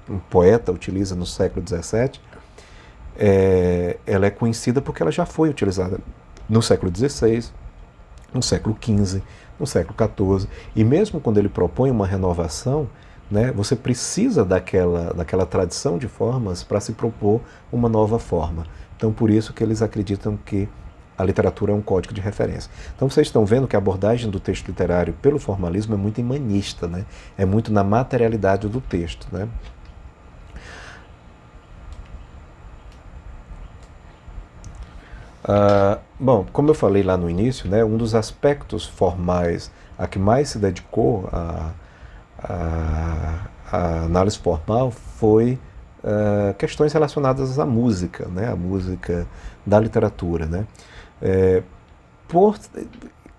um poeta utiliza no século XVII, ela é conhecida porque ela já foi utilizada no século XVI, no século XV, no século XIV. E mesmo quando ele propõe uma renovação, né, você precisa daquela tradição de formas para se propor uma nova forma. Então, por isso que eles acreditam que a literatura é um código de referência. Então, vocês estão vendo que a abordagem do texto literário pelo formalismo é muito imanista, né? É muito na materialidade do texto, né? Bom, como eu falei lá no início, né, um dos aspectos formais a que mais se dedicou a análise formal foi questões relacionadas à música, né, a música da literatura, né. Por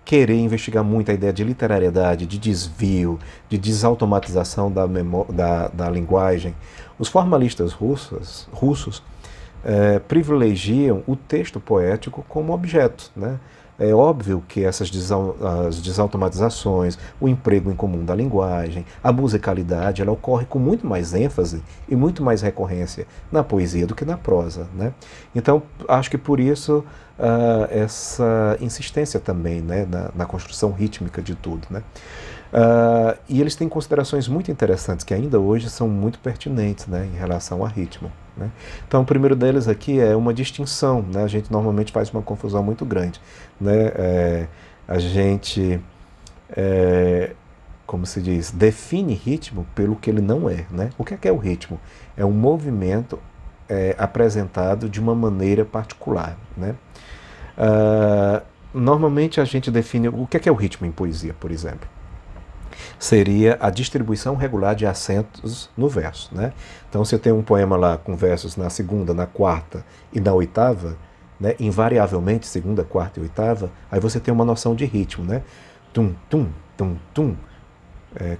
querer investigar muito a ideia de literariedade, de desvio, de desautomatização da linguagem, os formalistas russos privilegiam o texto poético como objeto, né? É óbvio que as desautomatizações, o emprego em comum da linguagem, a musicalidade, ela ocorre com muito mais ênfase e muito mais recorrência na poesia do que na prosa, né? Então, acho que por isso essa insistência também, né, na construção rítmica de tudo, né? E eles têm considerações muito interessantes que ainda hoje são muito pertinentes, né, em relação a ritmo, né? Então, o primeiro deles aqui é uma distinção, né? A gente normalmente faz uma confusão muito grande, né? A gente, como se diz, define ritmo pelo que ele não é, né? O que é o ritmo? É um movimento apresentado de uma maneira particular, né? Normalmente a gente define o que é o ritmo em poesia, por exemplo. Seria a distribuição regular de acentos no verso, né? Então, se eu tenho um poema lá com versos na segunda, na quarta e na oitava, né, invariavelmente segunda, quarta e oitava, aí você tem uma noção de ritmo, né? Tum, tum, tum, tum,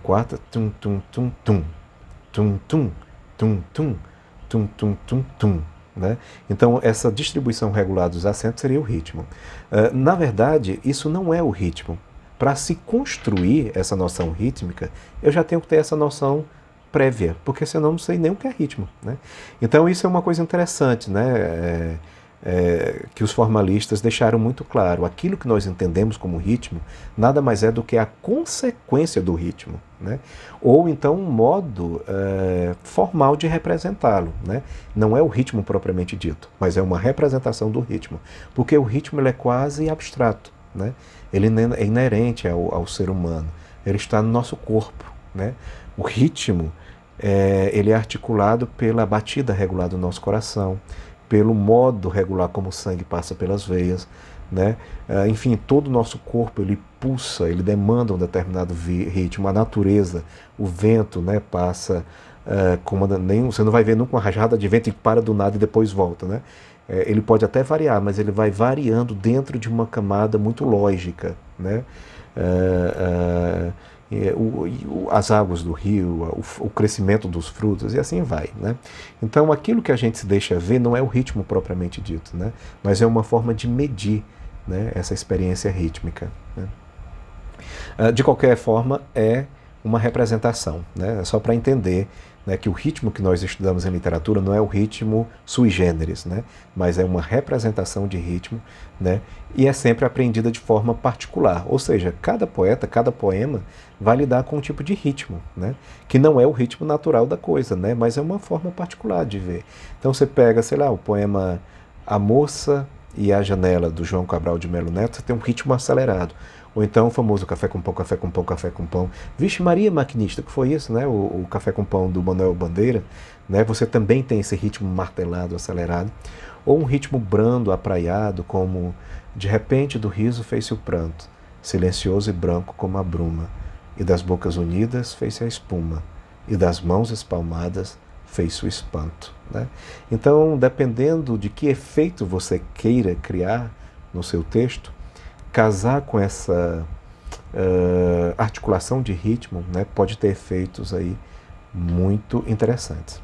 quarta, tum, tum, tum, tum, tum, tum, tum, tum, tum, tum, tum, tum, né? Então, essa distribuição regular dos acentos seria o ritmo. Na verdade, isso não é o ritmo. Para se construir essa noção rítmica, eu já tenho que ter essa noção prévia, porque senão não sei nem o que é ritmo, né? Então isso é uma coisa interessante, né? Que os formalistas deixaram muito claro. Aquilo que nós entendemos como ritmo nada mais é do que a consequência do ritmo, né? Ou então um modo formal de representá-lo, né? Não é o ritmo propriamente dito, mas é uma representação do ritmo, porque o ritmo ele é quase abstrato, né? Ele é inerente ao ser humano, ele está no nosso corpo, né? O ritmo ele é articulado pela batida regular do nosso coração, pelo modo regular como o sangue passa pelas veias, né? Enfim, todo o nosso corpo ele pulsa, ele demanda um determinado ritmo, a natureza, o vento, né, passa você não vai ver nunca uma rajada de vento que para do nada e depois volta, né? Ele pode até variar, mas ele vai variando dentro de uma camada muito lógica, né? As águas do rio, o crescimento dos frutos e assim vai, né? Então aquilo que a gente se deixa ver não é o ritmo propriamente dito, né? Mas é uma forma de medir, né, essa experiência rítmica, né? De qualquer forma, é uma representação, né? É só para entender, né, que o ritmo que nós estudamos em literatura não é o ritmo sui generis, né? Mas é uma representação de ritmo, né? E é sempre aprendida de forma particular, ou seja, cada poeta, cada poema vai lidar com um tipo de ritmo, né? Que não é o ritmo natural da coisa, né? Mas é uma forma particular de ver. Então você pega, sei lá, o poema A Moça e a Janela, do João Cabral de Melo Neto, você tem um ritmo acelerado. Ou então o famoso café com pão, café com pão, café com pão. Vixe Maria, maquinista, que foi isso, né? O café com pão do Manuel Bandeira, né? Você também tem esse ritmo martelado, acelerado. Ou um ritmo brando, apraiado, como de repente do riso fez-se o pranto, silencioso e branco como a bruma, e das bocas unidas fez-se a espuma, e das mãos espalmadas fez-se o espanto, né? Então, dependendo de que efeito você queira criar no seu texto, casar com essa articulação de ritmo, né, pode ter efeitos aí muito interessantes.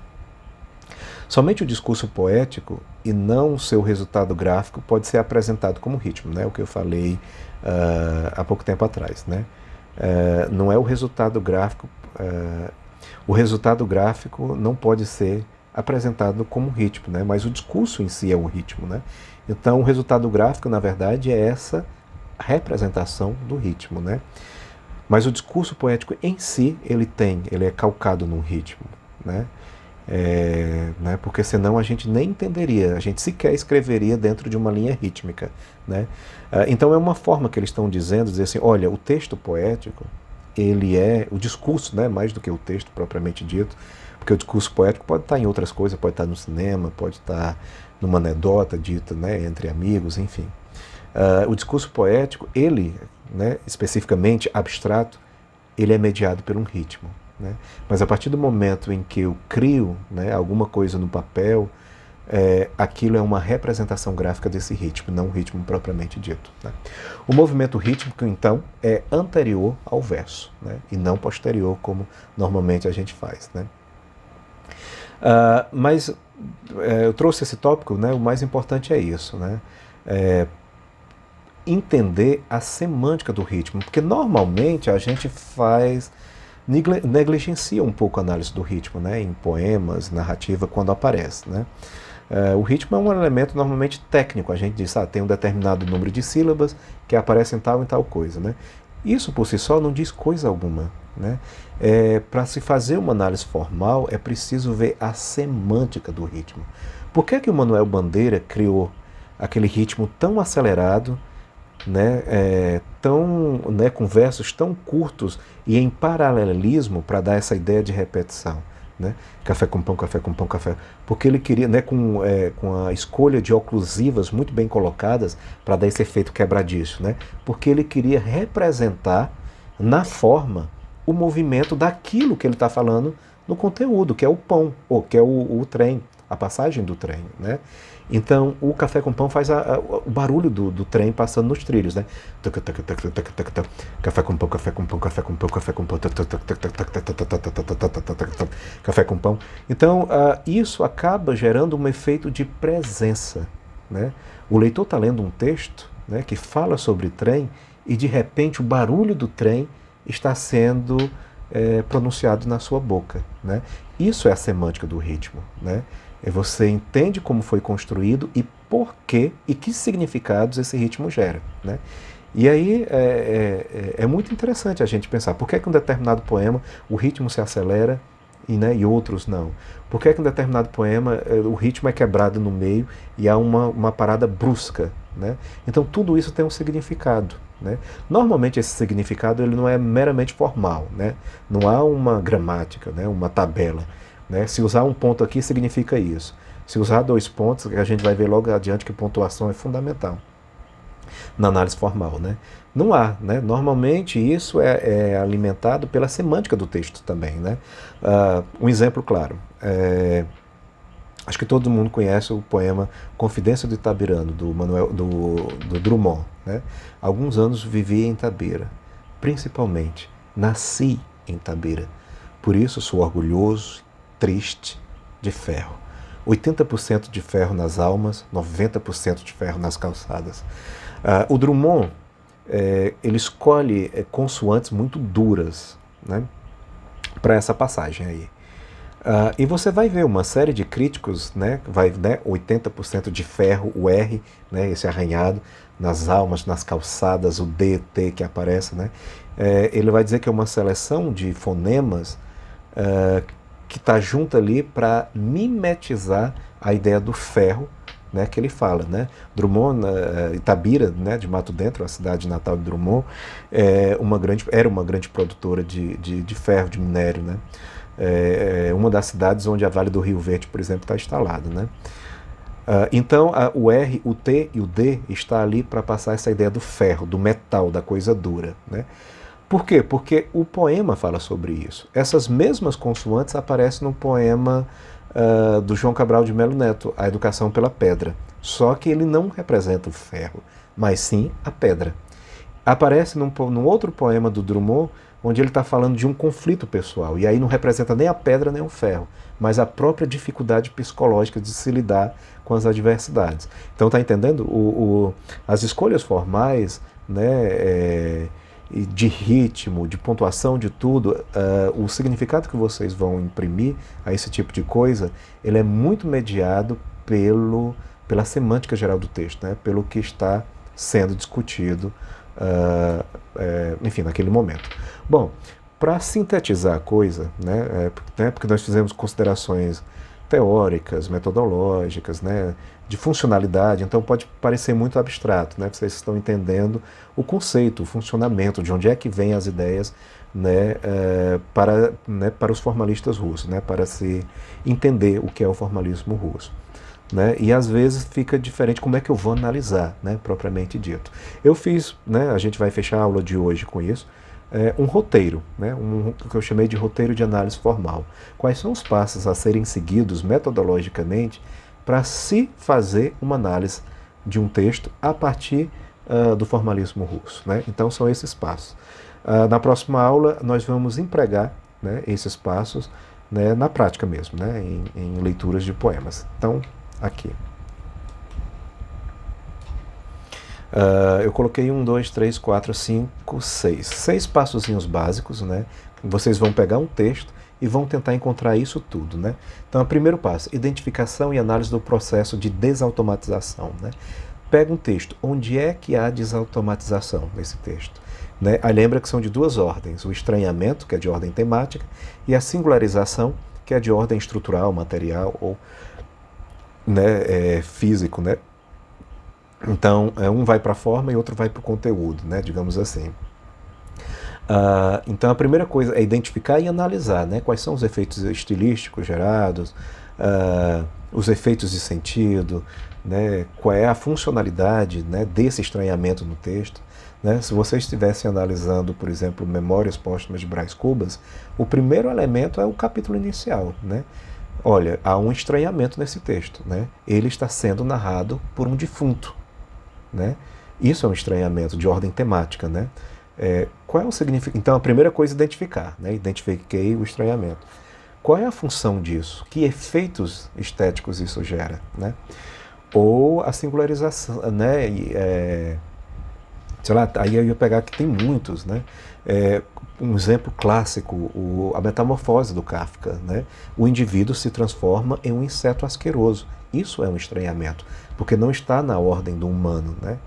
Somente o discurso poético e não o seu resultado gráfico pode ser apresentado como ritmo, né, o que eu falei há pouco tempo atrás, né? Não é o resultado gráfico, o resultado gráfico não pode ser apresentado como ritmo, né, mas o discurso em si é o ritmo, né? Então o resultado gráfico, na verdade, é essa representação do ritmo, né? Mas o discurso poético em si, ele é calcado num ritmo, né? Né? Porque senão a gente nem entenderia, a gente sequer escreveria dentro de uma linha rítmica, né? Então é uma forma que eles estão dizendo, dizer assim, olha, o texto poético, ele é o discurso, né? Mais do que o texto propriamente dito, porque o discurso poético pode estar em outras coisas, pode estar no cinema, pode estar numa anedota dita, né, entre amigos, enfim. O discurso poético, ele, né, especificamente abstrato, ele é mediado por um ritmo, né? Mas a partir do momento em que eu crio, né, alguma coisa no papel, aquilo é uma representação gráfica desse ritmo, não um ritmo propriamente dito, né? O movimento rítmico, então, é anterior ao verso, né, e não posterior, como normalmente a gente faz, né? Mas eu trouxe esse tópico, né, o mais importante é isso, né? Entender a semântica do ritmo, porque normalmente a gente negligencia um pouco a análise do ritmo, né, em poemas, narrativa, quando aparece, né? O ritmo é um elemento normalmente técnico, a gente diz, tem um determinado número de sílabas que aparecem tal e tal coisa, né? Isso por si só não diz coisa alguma, né? Para se fazer uma análise formal é preciso ver a semântica do ritmo. Por que que o Manuel Bandeira criou aquele ritmo tão acelerado, né, né, com versos tão curtos e em paralelismo para dar essa ideia de repetição, né? Café com pão, café com pão, café. Porque ele queria, né, com a escolha de oclusivas muito bem colocadas para dar esse efeito quebradiço, né? Porque ele queria representar na forma o movimento daquilo que ele está falando no conteúdo, que é o pão, ou que é o trem, a passagem do trem, né? Então, o café com pão faz o barulho do trem passando nos trilhos, né? Café com pão, café com pão, café com pão, café com pão, café com pão. Então, isso acaba gerando um efeito de presença, né? O leitor está lendo um texto, né, que fala sobre trem e, de repente, o barulho do trem está sendo pronunciado na sua boca, né? Isso é a semântica do ritmo, né? Você entende como foi construído e por que e que significados esse ritmo gera, né? E aí é muito interessante a gente pensar por que um determinado poema o ritmo se acelera e outros não. Por que um determinado poema o ritmo é quebrado no meio e há uma parada brusca, né? Então tudo isso tem um significado, né? Normalmente esse significado ele não é meramente formal, né? Não há uma gramática, né? Uma tabela, né? Se usar um ponto aqui significa isso. Se usar dois pontos, a gente vai ver logo adiante que pontuação é fundamental na análise formal, né? Não há, né? Normalmente isso é alimentado pela semântica do texto também, né? Um exemplo claro, acho que todo mundo conhece o poema Confidência do Itabirano, do Drummond, né? Alguns anos vivi em Itabira, principalmente nasci em Itabira, por isso sou orgulhoso, triste, de ferro. 80% de ferro nas almas, 90% de ferro nas calçadas. O Drummond, ele escolhe consoantes muito duras, né, para essa passagem aí. E você vai ver uma série de críticos, né, 80% de ferro, o R, né, esse arranhado, nas almas, nas calçadas, o D, T que aparece, né, ele vai dizer que é uma seleção de fonemas que está junto ali para mimetizar a ideia do ferro, né, que ele fala, né? Drummond, Itabira, né, de Mato Dentro, a cidade natal de Drummond, era uma grande produtora de ferro, de minério, né? Uma das cidades onde a Vale do Rio Verde, por exemplo, está instalada, né? Então, o R, o T e o D está ali para passar essa ideia do ferro, do metal, da coisa dura, né? Por quê? Porque o poema fala sobre isso. Essas mesmas consoantes aparecem no poema do João Cabral de Melo Neto, A Educação pela Pedra. Só que ele não representa o ferro, mas sim a pedra. Aparece num outro poema do Drummond, onde ele está falando de um conflito pessoal. E aí não representa nem a pedra nem o ferro, mas a própria dificuldade psicológica de se lidar com as adversidades. Então, está entendendo? As escolhas formais, né, de ritmo, de pontuação, de tudo, o significado que vocês vão imprimir a esse tipo de coisa, ele é muito mediado pela semântica geral do texto, né? Pelo que está sendo discutido, enfim, naquele momento. Bom, para sintetizar a coisa, né, porque nós fizemos considerações teóricas, metodológicas, né, de funcionalidade, então pode parecer muito abstrato, né? Vocês estão entendendo o conceito, o funcionamento, de onde é que vêm as ideias, né, para os formalistas russos, né, para se entender o que é o formalismo russo. Né? E às vezes fica diferente como é que eu vou analisar, né, propriamente dito. Eu fiz, né, a gente vai fechar a aula de hoje com isso, um roteiro, né, que eu chamei de roteiro de análise formal. Quais são os passos a serem seguidos metodologicamente para se fazer uma análise de um texto a partir do formalismo russo, né? Então são esses passos. Na próxima aula nós vamos empregar, né, esses passos, né, na prática mesmo, né, em leituras de poemas. Então, aqui. Eu coloquei 1, 2, 3, 4, 5, 6. 6 passozinhos básicos, né? Vocês vão pegar um texto e vão tentar encontrar isso tudo, né? Então, o primeiro passo, identificação e análise do processo de desautomatização, né? Pega um texto, onde é que há desautomatização nesse texto? Né? Aí lembra que são de duas ordens, o estranhamento, que é de ordem temática, e a singularização, que é de ordem estrutural, material ou, né, físico, né? Então, um vai para a forma e outro vai para o conteúdo, né, digamos assim. Então, a primeira coisa é identificar e analisar, né, quais são os efeitos estilísticos gerados, os efeitos de sentido, né, qual é a funcionalidade, né, desse estranhamento no texto. Né? Se vocês estivessem analisando, por exemplo, Memórias Póstumas de Brás Cubas, o primeiro elemento é o capítulo inicial, né? Olha, há um estranhamento nesse texto, né? Ele está sendo narrado por um defunto, né? Isso é um estranhamento de ordem temática, né? Qual é o significado? Então, a primeira coisa é identificar, né? Identifiquei o estranhamento. Qual é a função disso? Que efeitos estéticos isso gera, né? Ou a singularização, né? Sei lá, aí eu ia pegar que tem muitos, né? Um exemplo clássico, a metamorfose do Kafka, né? O indivíduo se transforma em um inseto asqueroso. Isso é um estranhamento, porque não está na ordem do humano, né?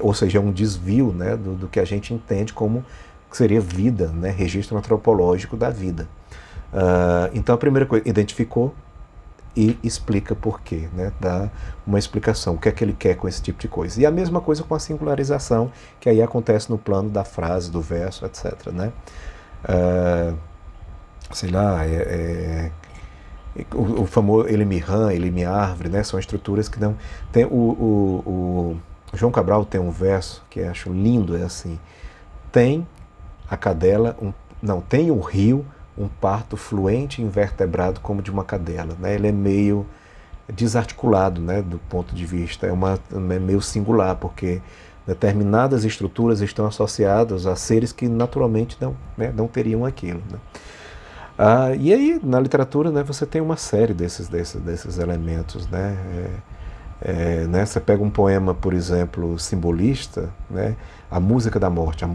Ou seja, é um desvio, né, do que a gente entende como que seria vida, né? Registro antropológico da vida. Então a primeira coisa, identificou e explica por quê, né? Dá uma explicação, o que é que ele quer com esse tipo de coisa. E a mesma coisa com a singularização, que aí acontece no plano da frase, do verso, etc. Né? Sei lá, O famoso ele me rã, ele me árvore, né? São estruturas que não... Tem o João Cabral tem um verso que eu acho lindo, é assim: tem a cadela, não, tem o rio, um parto fluente e invertebrado como de uma cadela, né? Ele é meio desarticulado, né, do ponto de vista, é meio singular, porque determinadas estruturas estão associadas a seres que naturalmente não, né, não teriam aquilo, né? E aí, na literatura, né, você tem uma série desses elementos, né? Né, você pega um poema, por exemplo, simbolista, né, a música da morte,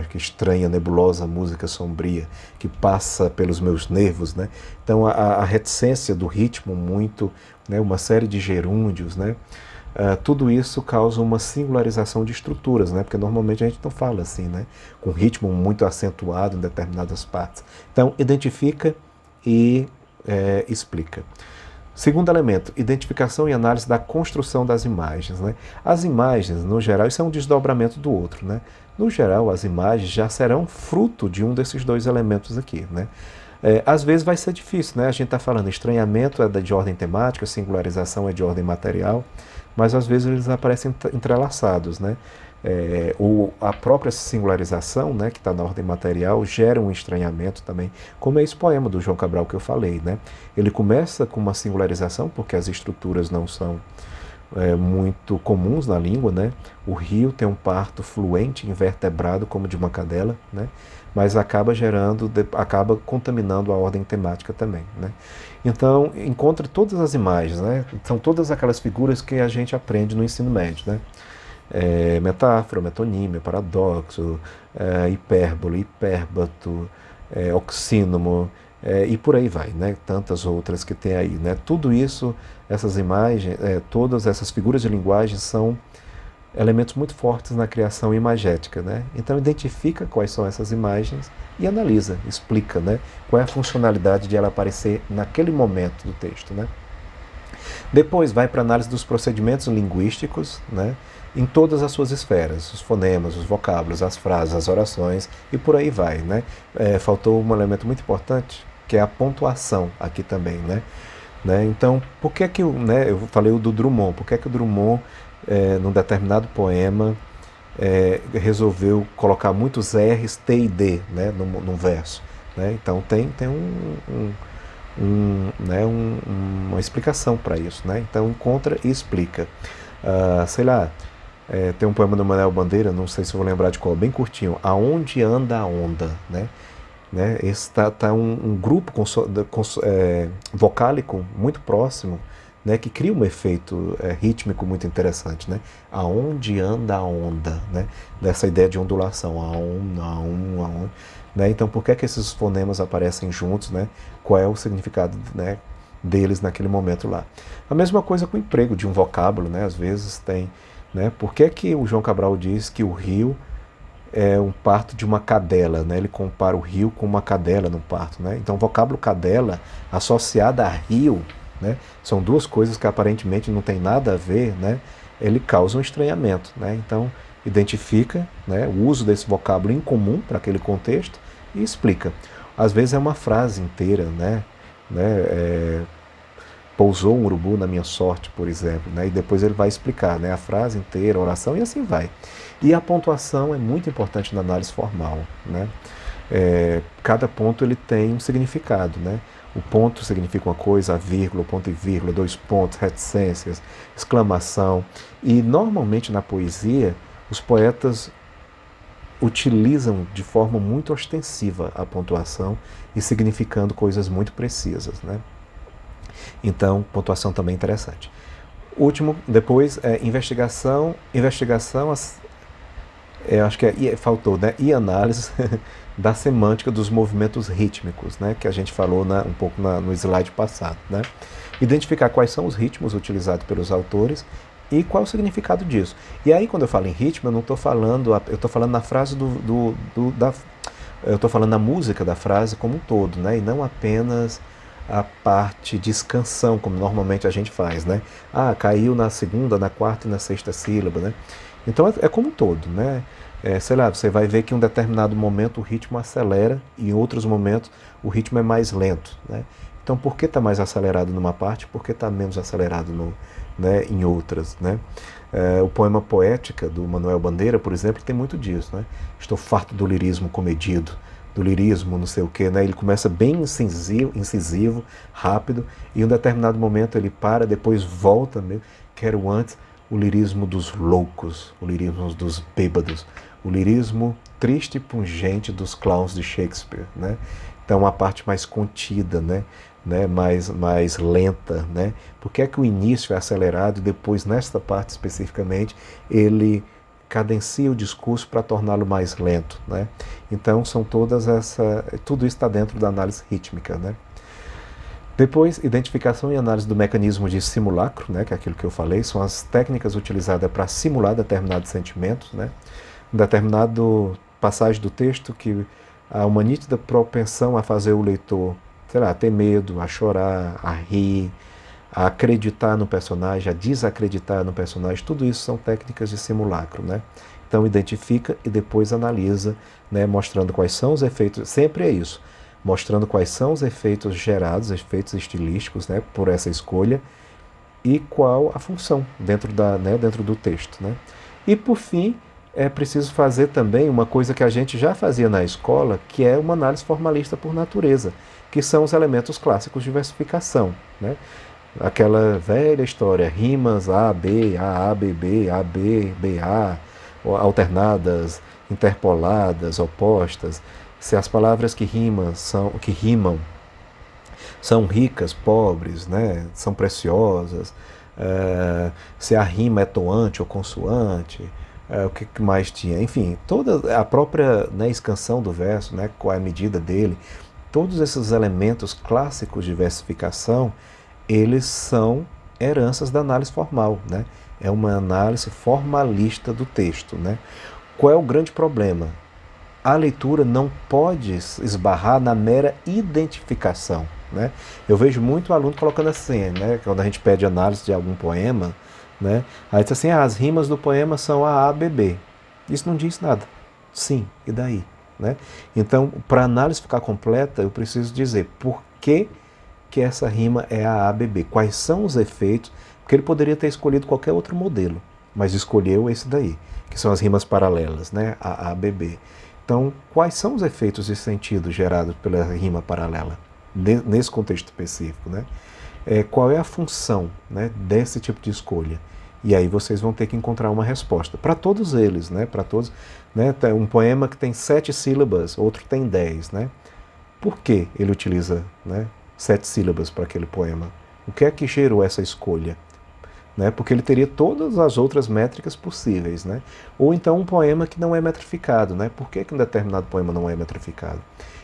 que estranha, nebulosa música sombria, que passa pelos meus nervos, né? Então, a reticência do ritmo muito, né, uma série de gerúndios, né? Tudo isso causa uma singularização de estruturas, né? Porque normalmente a gente não fala assim, né? Com ritmo muito acentuado em determinadas partes. Então, identifica e explica. Segundo elemento, identificação e análise da construção das imagens, né? As imagens, no geral, isso é um desdobramento do outro, né? No geral, as imagens já serão fruto de um desses dois elementos aqui, né? Às vezes vai ser difícil, né? A gente está falando estranhamento é de ordem temática, singularização é de ordem material, mas às vezes eles aparecem entrelaçados, né? A própria singularização, né, que está na ordem material, gera um estranhamento também, como é esse poema do João Cabral que eu falei, né? Ele começa com uma singularização, porque as estruturas não são muito comuns na língua, né? O rio tem um parto fluente, invertebrado, como de uma cadela, né? Mas acaba acaba contaminando a ordem temática também, né? Então, encontre todas as imagens, né? São todas aquelas figuras que a gente aprende no ensino médio, né? Metáfora, metonímia, paradoxo, hipérbole, hipérbato, oxínomo, e por aí vai, né? Tantas outras que tem aí, né? Tudo isso, essas imagens, todas essas figuras de linguagem são elementos muito fortes na criação imagética, né? Então identifica quais são essas imagens e analisa, explica, né? Qual é a funcionalidade de ela aparecer naquele momento do texto, né? Depois vai para a análise dos procedimentos linguísticos, né, em todas as suas esferas, os fonemas, os vocábulos, as frases, as orações e por aí vai, né? Faltou um elemento muito importante, que é a pontuação aqui também, né? Então, por que que eu falei o do Drummond, por que que o Drummond, num determinado poema, resolveu colocar muitos R's, T e D, né, num verso, né? Então tem uma explicação para isso, né? Então encontra e explica. Sei lá, tem um poema do Manuel Bandeira, não sei se vou lembrar de qual, bem curtinho, Aonde Anda a Onda, né? Esse tá um grupo vocálico muito próximo, né, que cria um efeito rítmico muito interessante, né? Aonde anda a onda, né? Dessa ideia de ondulação, aonde, né? Então, por que esses fonemas aparecem juntos, né? Qual é o significado, né, deles naquele momento lá? A mesma coisa com o emprego de um vocábulo, né? Às vezes tem, né? Por que que o João Cabral diz que o rio é um parto de uma cadela, né? Ele compara o rio com uma cadela no parto, né? Então, o vocábulo cadela associado a rio, né? São duas coisas que aparentemente não tem nada a ver, né? Ele causa um estranhamento, né? Então, identifica, né, o uso desse vocábulo incomum para aquele contexto e explica. Às vezes é uma frase inteira, né? Pousou um urubu na minha sorte, por exemplo, né? E depois ele vai explicar, né, a frase inteira, a oração e assim vai. E a pontuação é muito importante na análise formal, né? Cada ponto ele tem um significado, né? O ponto significa uma coisa, a vírgula, o ponto e vírgula, dois pontos, reticências, exclamação. E normalmente na poesia, os poetas utilizam de forma muito ostensiva a pontuação e significando coisas muito precisas, né? Então, pontuação também é interessante. Último, depois, investigação, acho que faltou, né? E análise da semântica dos movimentos rítmicos, né? Que a gente falou um pouco no slide passado, né? Identificar quais são os ritmos utilizados pelos autores e qual é o significado disso. E aí, quando eu falo em ritmo, eu não estou falando, eu estou falando na frase eu estou falando na música da frase como um todo, né? E não apenas a parte de escansão, como normalmente a gente faz, né? Caiu na segunda, na quarta e na sexta sílaba, né? Então é como um todo, né? Sei lá, você vai ver que em um determinado momento o ritmo acelera e em outros momentos o ritmo é mais lento, né? Então, por que está mais acelerado numa parte, por que está menos acelerado né, em outras, né? O poema Poética, do Manuel Bandeira, por exemplo, tem muito disso, né? Estou farto do lirismo comedido, do lirismo não sei o quê, né? Ele começa bem incisivo, rápido, e em um determinado momento ele para, depois volta mesmo. Quero antes o lirismo dos loucos, o lirismo dos bêbados, o lirismo triste e pungente dos clowns de Shakespeare, né? Então, a parte mais contida, né, mais lenta, né? Por que é que o início é acelerado e depois, nesta parte especificamente, ele cadencia o discurso para torná-lo mais lento, né? Então, tudo isso está dentro da análise rítmica, né? Depois, identificação e análise do mecanismo de simulacro, né, que é aquilo que eu falei, são as técnicas utilizadas para simular determinados sentimentos, né? Em determinado passagem do texto que há uma nítida propensão a fazer o leitor, sei lá, a ter medo, a chorar, a rir, a acreditar no personagem, a desacreditar no personagem, tudo isso são técnicas de simulacro, né? Então identifica e depois analisa, né, mostrando quais são os efeitos, sempre é isso, mostrando quais são os efeitos gerados, efeitos estilísticos, né, por essa escolha e qual a função dentro do texto, né? E por fim, é preciso fazer também uma coisa que a gente já fazia na escola, que é uma análise formalista por natureza, que são os elementos clássicos de versificação, né? Aquela velha história, rimas A, B, A, B, B, A, B, B, A, alternadas, interpoladas, opostas. Se as palavras que rimam são ricas, pobres, né? São preciosas, se a rima é toante ou consoante, o que mais tinha? Enfim, toda a própria, né, escansão do verso, né, qual é a medida dele, todos esses elementos clássicos de versificação, eles são heranças da análise formal, né? É uma análise formalista do texto, né? Qual é o grande problema? A leitura não pode esbarrar na mera identificação, né? Eu vejo muito aluno colocando assim, né? Quando a gente pede análise de algum poema, né? Aí diz assim, as rimas do poema são A, B, B. Isso não diz nada. Sim, e daí? Né? Então, para a análise ficar completa, eu preciso dizer por que essa rima é A, B, B. Quais são os efeitos? Porque ele poderia ter escolhido qualquer outro modelo, mas escolheu esse daí, que são as rimas paralelas, né? A, B, B. Então, quais são os efeitos de sentido gerados pela rima paralela, nesse contexto específico, né? Qual é a função, né, desse tipo de escolha? E aí vocês vão ter que encontrar uma resposta. Para todos eles, né? Para todos, né? Tem um poema que tem 7 sílabas, outro tem 10, né? Por que ele utiliza, né, 7 sílabas para aquele poema? O que é que gerou essa escolha? Né? Porque ele teria todas as outras métricas possíveis, né? Ou então um poema que não é metrificado, né? Por que um determinado poema não é metrificado?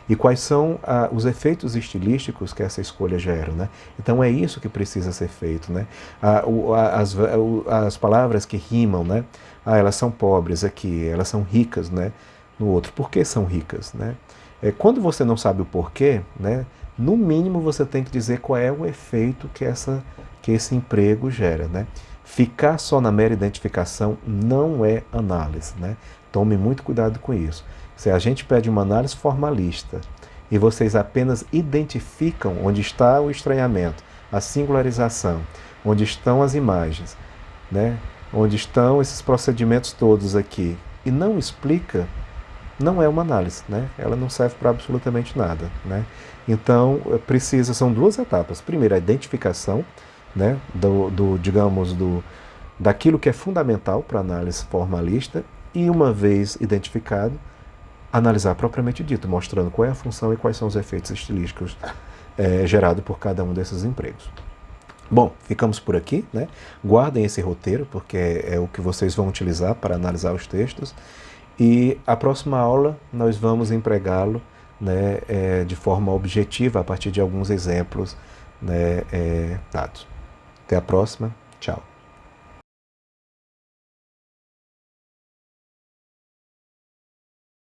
E quais são os efeitos estilísticos que essa escolha gera, né? Então é isso que precisa ser feito, né? As palavras que rimam, né? Elas são pobres aqui, elas são ricas, né, no outro. Por que são ricas, né? Quando você não sabe o porquê, né, no mínimo você tem que dizer qual é o efeito que esse emprego gera, né? Ficar só na mera identificação não é análise, né? Tome muito cuidado com isso. Se a gente pede uma análise formalista e vocês apenas identificam onde está o estranhamento, a singularização, onde estão as imagens, né? Onde estão esses procedimentos todos aqui, e não explica, não é uma análise, né? Ela não serve para absolutamente nada, né? Então, são 2 etapas. Primeiro, a identificação, né, daquilo que é fundamental para a análise formalista, e uma vez identificado, analisar propriamente dito, mostrando qual é a função e quais são os efeitos estilísticos gerados por cada um desses empregos. Bom, ficamos por aqui, né? Guardem esse roteiro, porque é o que vocês vão utilizar para analisar os textos, e a próxima aula nós vamos empregá-lo, né, de forma objetiva, a partir de alguns exemplos, né, dados. Até a próxima. Tchau.